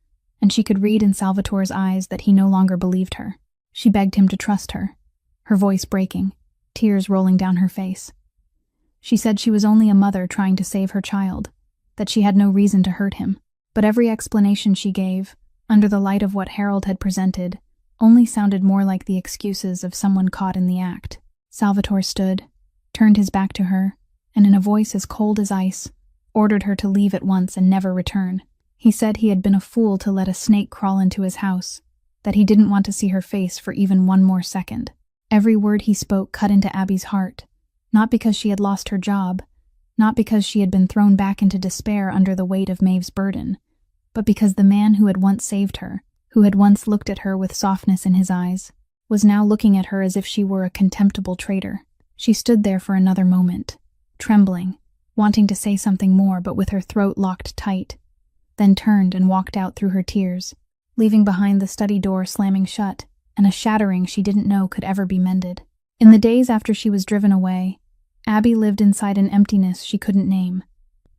and she could read in Salvatore's eyes that he no longer believed her. She begged him to trust her, her voice breaking, tears rolling down her face. She said she was only a mother trying to save her child, that she had no reason to hurt him. But every explanation she gave, under the light of what Harold had presented, only sounded more like the excuses of someone caught in the act. Salvatore stood, turned his back to her, and in a voice as cold as ice, ordered her to leave at once and never return. He said he had been a fool to let a snake crawl into his house, that he didn't want to see her face for even one more second. Every word he spoke cut into Abby's heart, not because she had lost her job, not because she had been thrown back into despair under the weight of Maeve's burden, but because the man who had once saved her, who had once looked at her with softness in his eyes, was now looking at her as if she were a contemptible traitor. She stood there for another moment, trembling, wanting to say something more but with her throat locked tight, then turned and walked out through her tears, leaving behind the study door slamming shut and a shattering she didn't know could ever be mended. In the days after she was driven away, Abby lived inside an emptiness she couldn't name.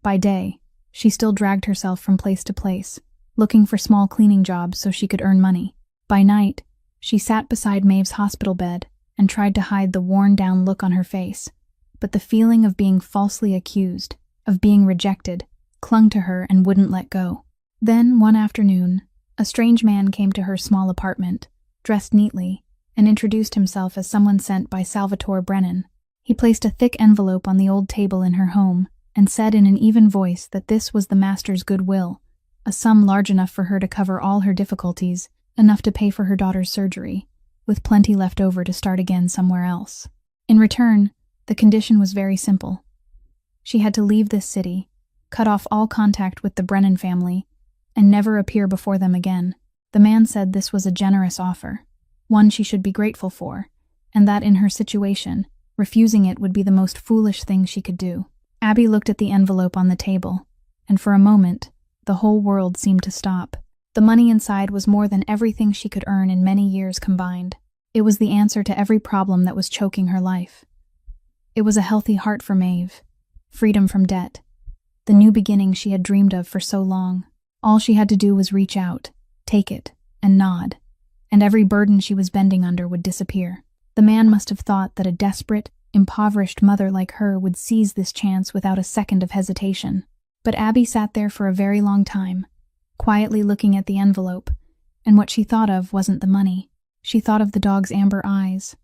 By day, she still dragged herself from place to place, looking for small cleaning jobs so she could earn money. By night, she sat beside Maeve's hospital bed and tried to hide the worn-down look on her face, but the feeling of being falsely accused, of being rejected, clung to her and wouldn't let go. Then, one afternoon, a strange man came to her small apartment, dressed neatly, and introduced himself as someone sent by Salvatore Brennan. He placed a thick envelope on the old table in her home and said in an even voice that this was the master's goodwill, a sum large enough for her to cover all her difficulties, enough to pay for her daughter's surgery, with plenty left over to start again somewhere else. In return, the condition was very simple. She had to leave this city, cut off all contact with the Brennan family, and never appear before them again. The man said this was a generous offer, one she should be grateful for, and that in her situation, refusing it would be the most foolish thing she could do. Abby looked at the envelope on the table, and for a moment, the whole world seemed to stop. The money inside was more than everything she could earn in many years combined. It was the answer to every problem that was choking her life. It was a healthy heart for Maeve, freedom from debt, the new beginning she had dreamed of for so long. All she had to do was reach out, take it, and nod, and every burden she was bending under would disappear. The man must have thought that a desperate, impoverished mother like her would seize this chance without a second of hesitation. But Abby sat there for a very long time, quietly looking at the envelope, and what she thought of wasn't the money. She thought of the dog's amber eyes,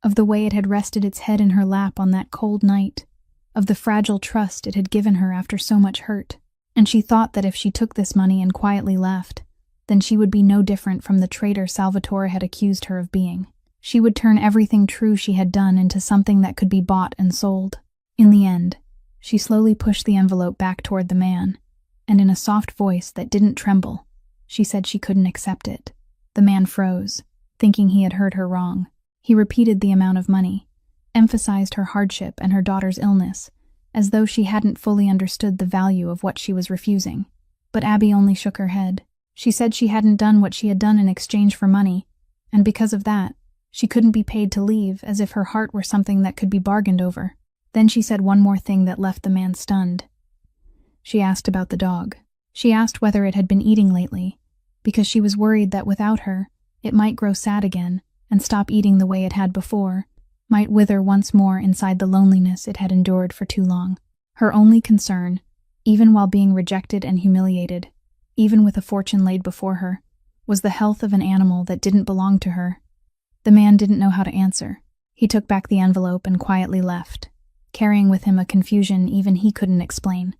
of the way it had rested its head in her lap on that cold night, of the fragile trust it had given her after so much hurt. And she thought that if she took this money and quietly left, then she would be no different from the traitor Salvatore had accused her of being. She would turn everything true she had done into something that could be bought and sold. In the end, she slowly pushed the envelope back toward the man, and in a soft voice that didn't tremble, she said she couldn't accept it. The man froze, thinking he had heard her wrong. He repeated the amount of money, emphasized her hardship and her daughter's illness, as though she hadn't fully understood the value of what she was refusing. But Abby only shook her head. She said she hadn't done what she had done in exchange for money, and because of that, she couldn't be paid to leave, as if her heart were something that could be bargained over. Then she said one more thing that left the man stunned. She asked about the dog. She asked whether it had been eating lately, because she was worried that without her, it might grow sad again and stop eating the way it had before, might wither once more inside the loneliness it had endured for too long. Her only concern, even while being rejected and humiliated, even with a fortune laid before her, was the health of an animal that didn't belong to her. The man didn't know how to answer. He took back the envelope and quietly left, carrying with him a confusion even he couldn't explain.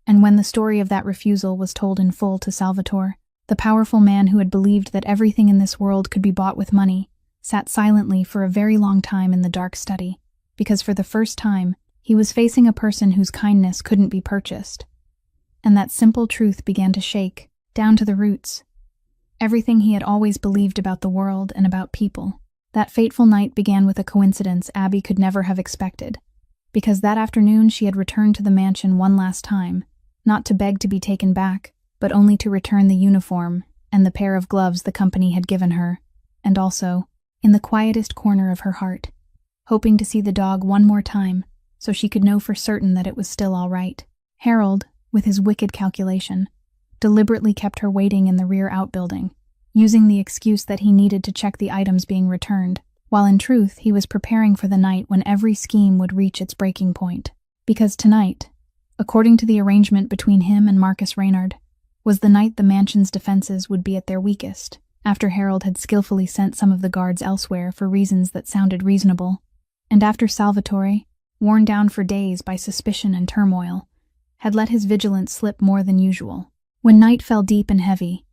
And when the story of that refusal was told in full to Salvatore, the powerful man who had believed that everything in this world could be bought with money sat silently for a very long time in the dark study, because for the first time, he was facing a person whose kindness couldn't be purchased. And that simple truth began to shake, down to the roots. Everything he had always believed about the world and about people. That fateful night began with a coincidence Abby could never have expected, because that afternoon she had returned to the mansion one last time, not to beg to be taken back, but only to return the uniform and the pair of gloves the company had given her, and also, in the quietest corner of her heart, hoping to see the dog one more time so she could know for certain that it was still all right. Harold, with his wicked calculation, deliberately kept her waiting in the rear outbuilding, using the excuse that he needed to check the items being returned, while in truth he was preparing for the night when every scheme would reach its breaking point. Because tonight, according to the arrangement between him and Marcus Reynard, was the night the mansion's defenses would be at their weakest, after Harold had skillfully sent some of the guards elsewhere for reasons that sounded reasonable, and after Salvatore, worn down for days by suspicion and turmoil, had let his vigilance slip more than usual. When night fell deep and heavy,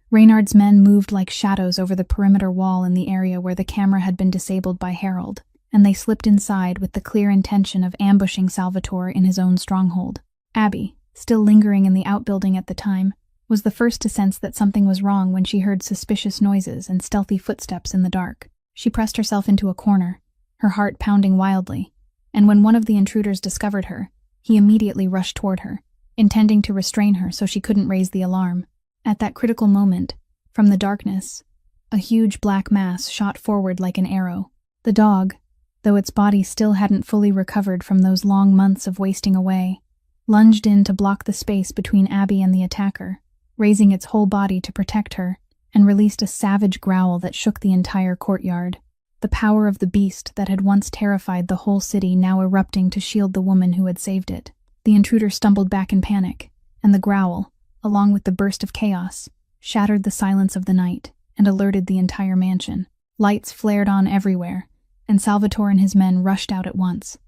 Reynard's men moved like shadows over the perimeter wall in the area where the camera had been disabled by Harold, and they slipped inside with the clear intention of ambushing Salvatore in his own stronghold. Abby, still lingering in the outbuilding at the time, was the first to sense that something was wrong when she heard suspicious noises and stealthy footsteps in the dark. She pressed herself into a corner, her heart pounding wildly, and when one of the intruders discovered her, he immediately rushed toward her, intending to restrain her so she couldn't raise the alarm. At that critical moment, from the darkness, a huge black mass shot forward like an arrow. The dog, though its body still hadn't fully recovered from those long months of wasting away, lunged in to block the space between Abby and the attacker, raising its whole body to protect her, and released a savage growl that shook the entire courtyard. The power of the beast that had once terrified the whole city now erupting to shield the woman who had saved it. The intruder stumbled back in panic, and the growl, along with the burst of chaos, shattered the silence of the night and alerted the entire mansion. Lights flared on everywhere, and Salvatore and his men rushed out at once.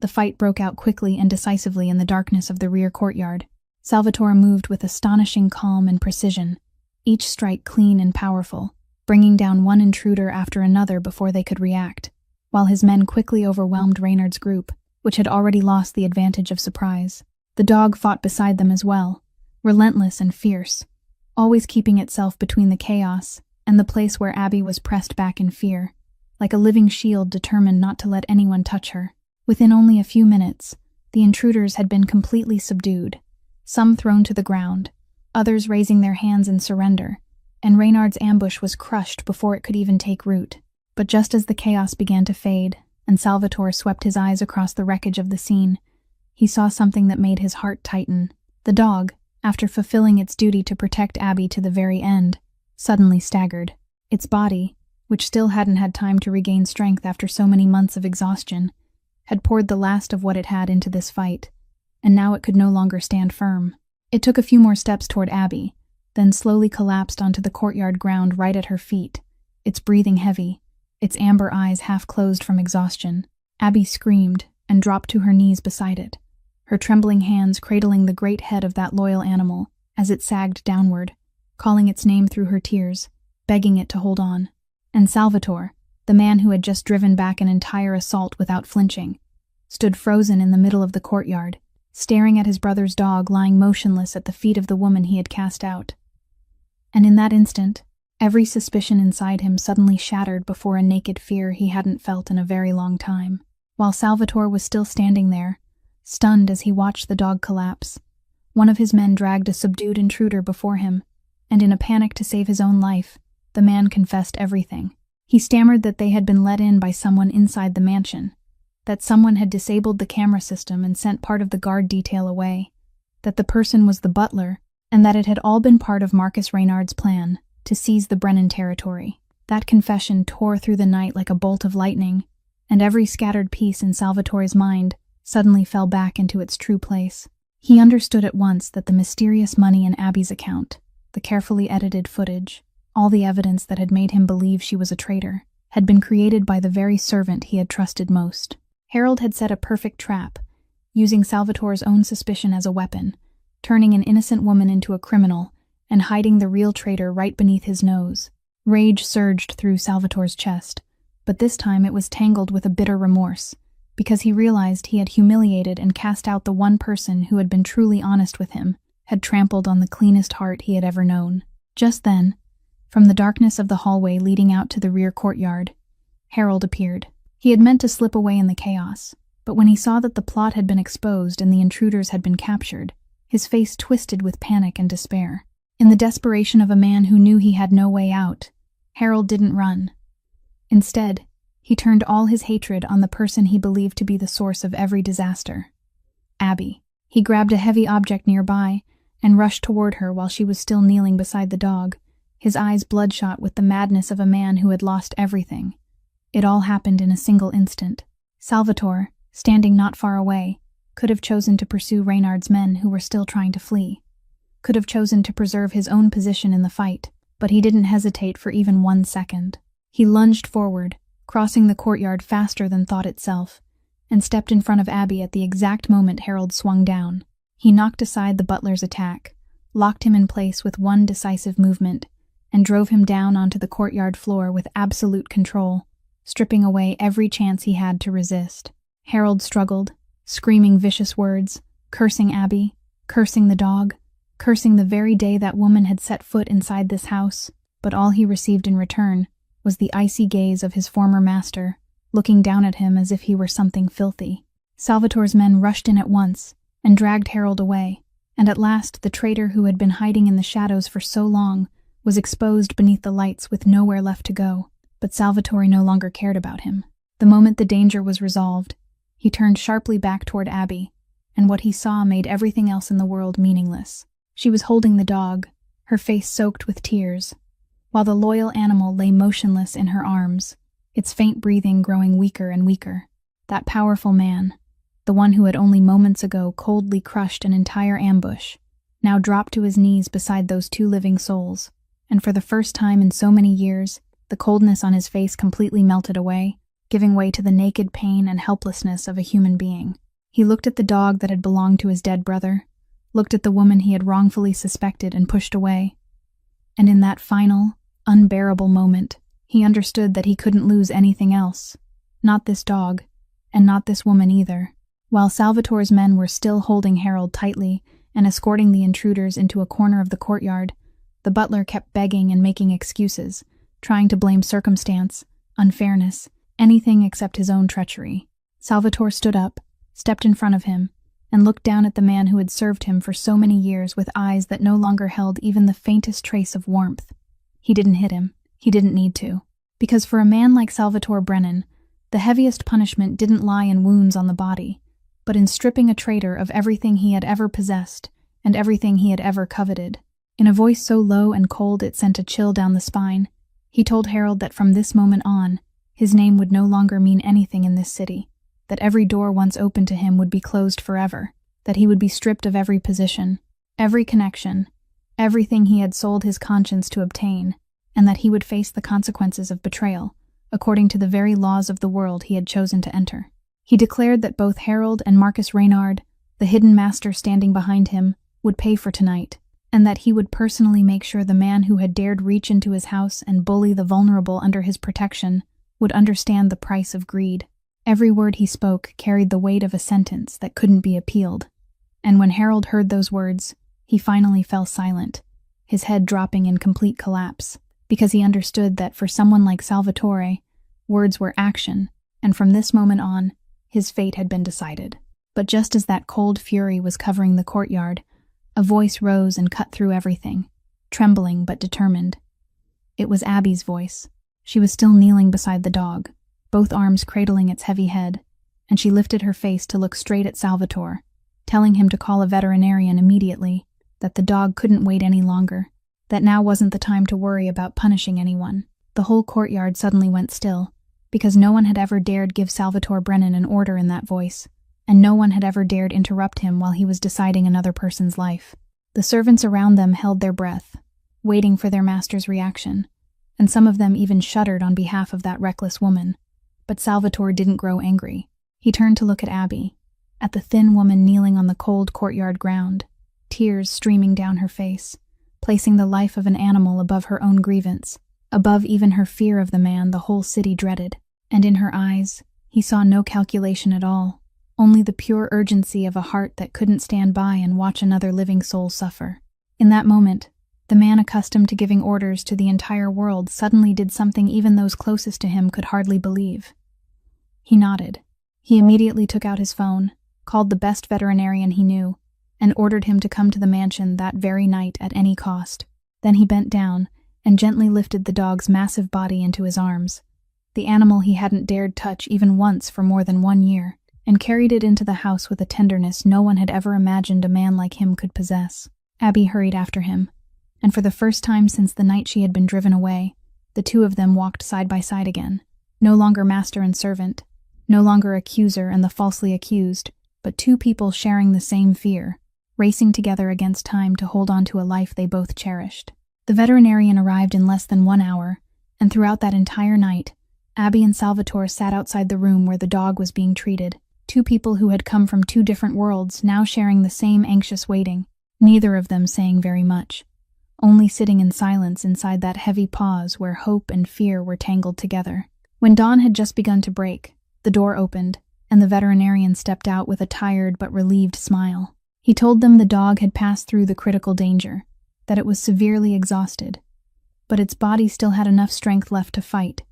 The fight broke out quickly and decisively in the darkness of the rear courtyard. Salvatore moved with astonishing calm and precision, each strike clean and powerful, bringing down one intruder after another before they could react, while his men quickly overwhelmed Reynard's group, which had already lost the advantage of surprise. The dog fought beside them as well, relentless and fierce, always keeping itself between the chaos and the place where Abby was pressed back in fear, like a living shield determined not to let anyone touch her. Within only a few minutes, the intruders had been completely subdued, some thrown to the ground, others raising their hands in surrender, and Reynard's ambush was crushed before it could even take root. But just as the chaos began to fade, and Salvatore swept his eyes across the wreckage of the scene, he saw something that made his heart tighten. The dog, after fulfilling its duty to protect Abby to the very end, suddenly staggered. Its body, which still hadn't had time to regain strength after so many months of exhaustion, had poured the last of what it had into this fight, and now it could no longer stand firm. It took a few more steps toward Abby, then slowly collapsed onto the courtyard ground right at her feet, its breathing heavy, its amber eyes half closed from exhaustion. Abby screamed and dropped to her knees beside it, her trembling hands cradling the great head of that loyal animal as it sagged downward, calling its name through her tears, begging it to hold on. And Salvatore, the man who had just driven back an entire assault without flinching, stood frozen in the middle of the courtyard, staring at his brother's dog lying motionless at the feet of the woman he had cast out. And in that instant, every suspicion inside him suddenly shattered before a naked fear he hadn't felt in a very long time. While Salvatore was still standing there, stunned as he watched the dog collapse, one of his men dragged a subdued intruder before him, and in a panic to save his own life, the man confessed everything. He stammered that they had been let in by someone inside the mansion, that someone had disabled the camera system and sent part of the guard detail away, that the person was the butler and that it had all been part of Marcus Reynard's plan to seize the Brennan territory. That confession tore through the night like a bolt of lightning, and every scattered piece in Salvatore's mind suddenly fell back into its true place. He understood at once that the mysterious money in Abby's account, the carefully edited footage, all the evidence that had made him believe she was a traitor, had been created by the very servant he had trusted most. Harold had set a perfect trap, using Salvatore's own suspicion as a weapon, turning an innocent woman into a criminal and hiding the real traitor right beneath his nose. Rage surged through Salvatore's chest, but this time it was tangled with a bitter remorse, because he realized he had humiliated and cast out the one person who had been truly honest with him, had trampled on the cleanest heart he had ever known. Just then, from the darkness of the hallway leading out to the rear courtyard, Harold appeared. He had meant to slip away in the chaos, but when he saw that the plot had been exposed and the intruders had been captured, his face twisted with panic and despair. In the desperation of a man who knew he had no way out, Harold didn't run. Instead, he turned all his hatred on the person he believed to be the source of every disaster, Abby. He grabbed a heavy object nearby and rushed toward her while she was still kneeling beside the dog, his eyes bloodshot with the madness of a man who had lost everything. It all happened in a single instant. Salvatore, standing not far away, could have chosen to pursue Reynard's men who were still trying to flee, could have chosen to preserve his own position in the fight, but he didn't hesitate for even 1 second. He lunged forward, crossing the courtyard faster than thought itself, and stepped in front of Abby at the exact moment Harold swung down. He knocked aside the butler's attack, locked him in place with one decisive movement, and drove him down onto the courtyard floor with absolute control, stripping away every chance he had to resist. Harold struggled, screaming vicious words, cursing Abby, cursing the dog, cursing the very day that woman had set foot inside this house, but all he received in return was the icy gaze of his former master, looking down at him as if he were something filthy. Salvatore's men rushed in at once and dragged Harold away, and at last the traitor who had been hiding in the shadows for so long was exposed beneath the lights with nowhere left to go. But Salvatore no longer cared about him. The moment the danger was resolved, he turned sharply back toward Abby, and what he saw made everything else in the world meaningless. She was holding the dog, her face soaked with tears, while the loyal animal lay motionless in her arms, its faint breathing growing weaker and weaker. That powerful man, the one who had only moments ago coldly crushed an entire ambush, now dropped to his knees beside those two living souls, and for the first time in so many years, the coldness on his face completely melted away, giving way to the naked pain and helplessness of a human being. He looked at the dog that had belonged to his dead brother, looked at the woman he had wrongfully suspected and pushed away, and in that final, unbearable moment, he understood that he couldn't lose anything else. Not this dog, and not this woman either. While Salvatore's men were still holding Harold tightly and escorting the intruders into a corner of the courtyard, the butler kept begging and making excuses, trying to blame circumstance, unfairness, anything except his own treachery. Salvatore stood up, stepped in front of him, and looked down at the man who had served him for so many years with eyes that no longer held even the faintest trace of warmth. He didn't hit him. He didn't need to. Because for a man like Salvatore Brennan, the heaviest punishment didn't lie in wounds on the body, but in stripping a traitor of everything he had ever possessed and everything he had ever coveted. In a voice so low and cold it sent a chill down the spine, he told Harold that from this moment on, his name would no longer mean anything in this city, that every door once open to him would be closed forever, that he would be stripped of every position, every connection, everything he had sold his conscience to obtain, and that he would face the consequences of betrayal, according to the very laws of the world he had chosen to enter. He declared that both Harold and Marcus Reynard, the hidden master standing behind him, would pay for tonight, and that he would personally make sure the man who had dared reach into his house and bully the vulnerable under his protection would understand the price of greed. Every word he spoke carried the weight of a sentence that couldn't be appealed, and when Harold heard those words, he finally fell silent, his head dropping in complete collapse, because he understood that for someone like Salvatore, words were action, and from this moment on, his fate had been decided. But just as that cold fury was covering the courtyard, a voice rose and cut through everything, trembling but determined. It was Abby's voice. She was still kneeling beside the dog, both arms cradling its heavy head, and she lifted her face to look straight at Salvatore, telling him to call a veterinarian immediately, that the dog couldn't wait any longer, that now wasn't the time to worry about punishing anyone. The whole courtyard suddenly went still, because no one had ever dared give Salvatore Brennan an order in that voice, and no one had ever dared interrupt him while he was deciding another person's life. The servants around them held their breath, waiting for their master's reaction, and some of them even shuddered on behalf of that reckless woman. But Salvatore didn't grow angry. He turned to look at Abby, at the thin woman kneeling on the cold courtyard ground, tears streaming down her face, placing the life of an animal above her own grievance, above even her fear of the man the whole city dreaded. And in her eyes, he saw no calculation at all, only the pure urgency of a heart that couldn't stand by and watch another living soul suffer. In that moment, the man accustomed to giving orders to the entire world suddenly did something even those closest to him could hardly believe. He nodded. He immediately took out his phone, called the best veterinarian he knew, and ordered him to come to the mansion that very night at any cost. Then he bent down and gently lifted the dog's massive body into his arms, the animal he hadn't dared touch even once for more than 1 year, and carried it into the house with a tenderness no one had ever imagined a man like him could possess. Abby hurried after him, and for the first time since the night she had been driven away, the two of them walked side by side again, no longer master and servant, no longer accuser and the falsely accused, but two people sharing the same fear, racing together against time to hold on to a life they both cherished. The veterinarian arrived in less than 1 hour, and throughout that entire night, Abby and Salvatore sat outside the room where the dog was being treated, two people who had come from two different worlds now sharing the same anxious waiting, neither of them saying very much, only sitting in silence inside that heavy pause where hope and fear were tangled together. When dawn had just begun to break, the door opened, and the veterinarian stepped out with a tired but relieved smile. He told them the dog had passed through the critical danger, that it was severely exhausted, but its body still had enough strength left to fight,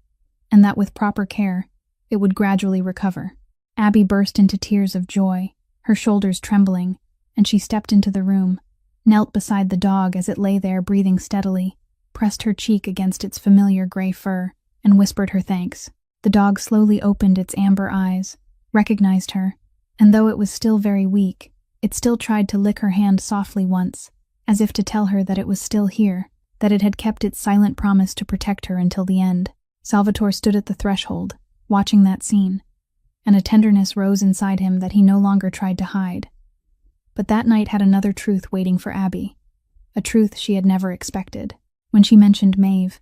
and that with proper care, it would gradually recover. Abby burst into tears of joy, her shoulders trembling, and she stepped into the room, knelt beside the dog as it lay there breathing steadily, pressed her cheek against its familiar gray fur, and whispered her thanks. The dog slowly opened its amber eyes, recognized her, and though it was still very weak, it still tried to lick her hand softly once, as if to tell her that it was still here, that it had kept its silent promise to protect her until the end. Salvatore stood at the threshold, watching that scene, and a tenderness rose inside him that he no longer tried to hide. But that night had another truth waiting for Abby, a truth she had never expected. When she mentioned Maid,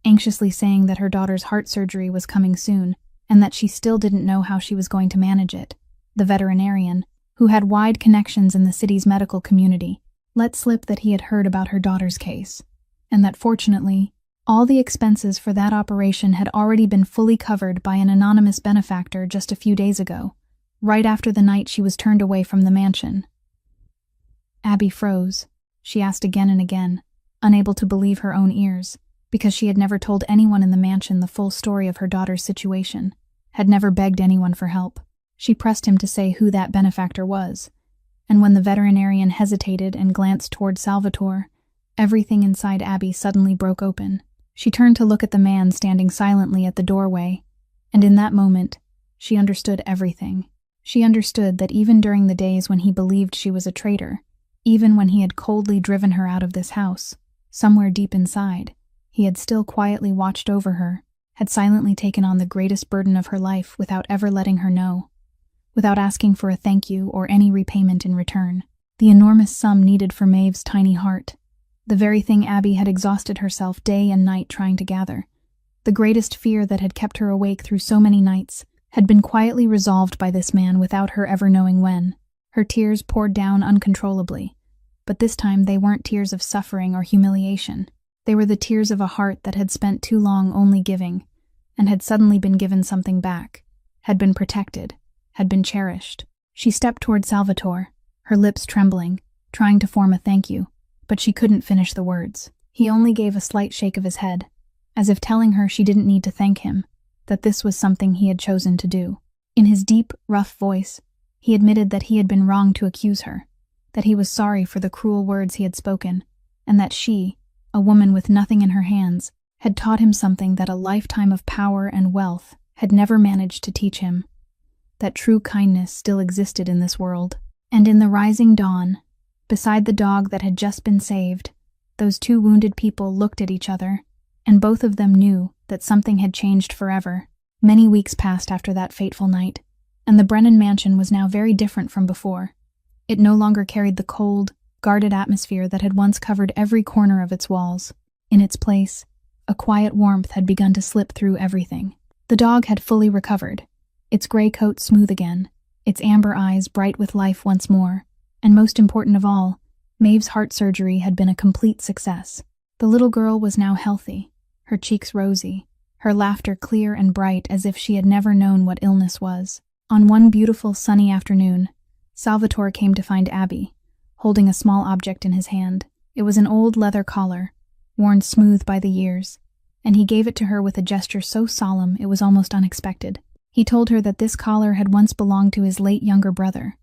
anxiously saying that her daughter's heart surgery was coming soon, and that she still didn't know how she was going to manage it, the veterinarian, who had wide connections in the city's medical community, let slip that he had heard about her daughter's case, and that fortunately, all the expenses for that operation had already been fully covered by an anonymous benefactor just a few days ago, right after the night she was turned away from the mansion. Abby froze. She asked again and again, unable to believe her own ears, because she had never told anyone in the mansion the full story of her daughter's situation, had never begged anyone for help. She pressed him to say who that benefactor was, and when the veterinarian hesitated and glanced toward Salvatore, everything inside Abby suddenly broke open. She turned to look at the man standing silently at the doorway, and in that moment, she understood everything. She understood that even during the days when he believed she was a traitor, even when he had coldly driven her out of this house, somewhere deep inside, he had still quietly watched over her, had silently taken on the greatest burden of her life without ever letting her know, without asking for a thank you or any repayment in return. The enormous sum needed for Maeve's tiny heart, the very thing Abby had exhausted herself day and night trying to gather, the greatest fear that had kept her awake through so many nights, had been quietly resolved by this man without her ever knowing when. Her tears poured down uncontrollably, but this time they weren't tears of suffering or humiliation. They were the tears of a heart that had spent too long only giving, and had suddenly been given something back, had been protected, had been cherished. She stepped toward Salvatore, her lips trembling, trying to form a thank you, but she couldn't finish the words. He only gave a slight shake of his head, as if telling her she didn't need to thank him, that this was something he had chosen to do. In his deep, rough voice, he admitted that he had been wrong to accuse her, that he was sorry for the cruel words he had spoken, and that she, a woman with nothing in her hands, had taught him something that a lifetime of power and wealth had never managed to teach him, that true kindness still existed in this world. And in the rising dawn, Beside the dog that had just been saved, those two wounded people looked at each other, and both of them knew that something had changed forever. Many weeks passed after that fateful night, and the Brennan mansion was now very different from before. It no longer carried the cold, guarded atmosphere that had once covered every corner of its walls. In its place, a quiet warmth had begun to slip through everything. The dog had fully recovered, its gray coat smooth again, its amber eyes bright with life once more, and most important of all, Maeve's heart surgery had been a complete success. The little girl was now healthy, her cheeks rosy, her laughter clear and bright as if she had never known what illness was. On one beautiful sunny afternoon, Salvatore came to find Abby, holding a small object in his hand. It was an old leather collar, worn smooth by the years, and he gave it to her with a gesture so solemn it was almost unexpected. He told her that this collar had once belonged to his late younger brother,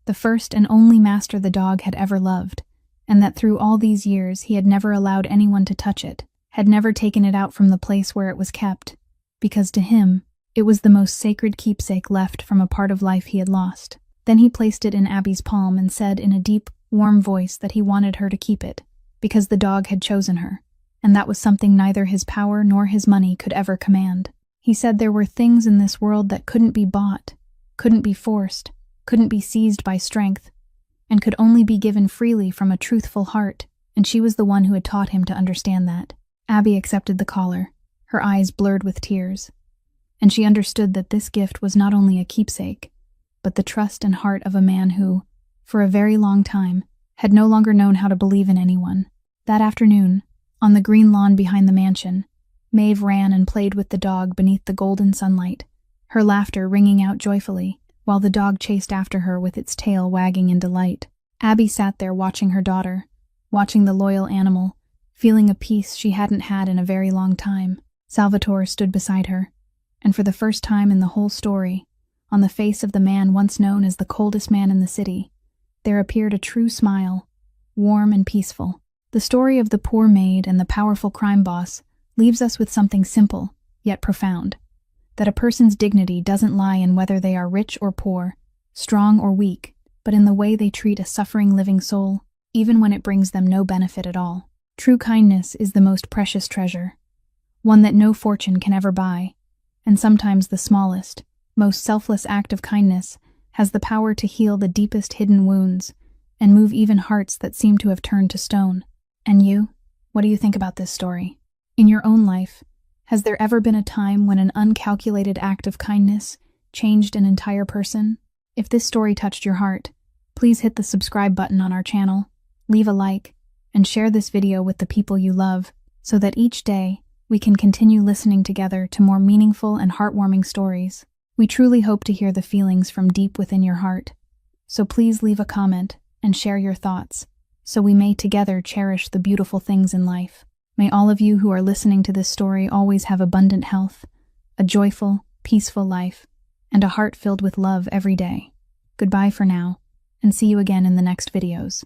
the first and only master the dog had ever loved, and that through all these years he had never allowed anyone to touch it, had never taken it out from the place where it was kept, because to him, it was the most sacred keepsake left from a part of life he had lost. Then he placed it in Abby's palm and said in a deep, warm voice that he wanted her to keep it, because the dog had chosen her, and that was something neither his power nor his money could ever command. He said there were things in this world that couldn't be bought, couldn't be forced, couldn't be seized by strength, and could only be given freely from a truthful heart, and she was the one who had taught him to understand that. Abby accepted the collar, her eyes blurred with tears, and she understood that this gift was not only a keepsake, but the trust and heart of a man who, for a very long time, had no longer known how to believe in anyone. That afternoon, on the green lawn behind the mansion, Maeve ran and played with the dog beneath the golden sunlight, her laughter ringing out joyfully, while the dog chased after her with its tail wagging in delight. Abby sat there watching her daughter, watching the loyal animal, feeling a peace she hadn't had in a very long time. Salvatore stood beside her, and for the first time in the whole story, on the face of the man once known as the coldest man in the city, there appeared a true smile, warm and peaceful. The story of the poor maid and the powerful crime boss leaves us with something simple, yet profound. That a person's dignity doesn't lie in whether they are rich or poor, strong or weak, but in the way they treat a suffering living soul, even when it brings them no benefit at all. True kindness is the most precious treasure, one that no fortune can ever buy, and sometimes the smallest, most selfless act of kindness has the power to heal the deepest hidden wounds and move even hearts that seem to have turned to stone. And you? What do you think about this story? In your own life, has there ever been a time when an uncalculated act of kindness changed an entire person? If this story touched your heart, please hit the subscribe button on our channel, leave a like, and share this video with the people you love, so that each day we can continue listening together to more meaningful and heartwarming stories. We truly hope to hear the feelings from deep within your heart, so please leave a comment and share your thoughts, so we may together cherish the beautiful things in life. May all of you who are listening to this story always have abundant health, a joyful, peaceful life, and a heart filled with love every day. Goodbye for now, and see you again in the next videos.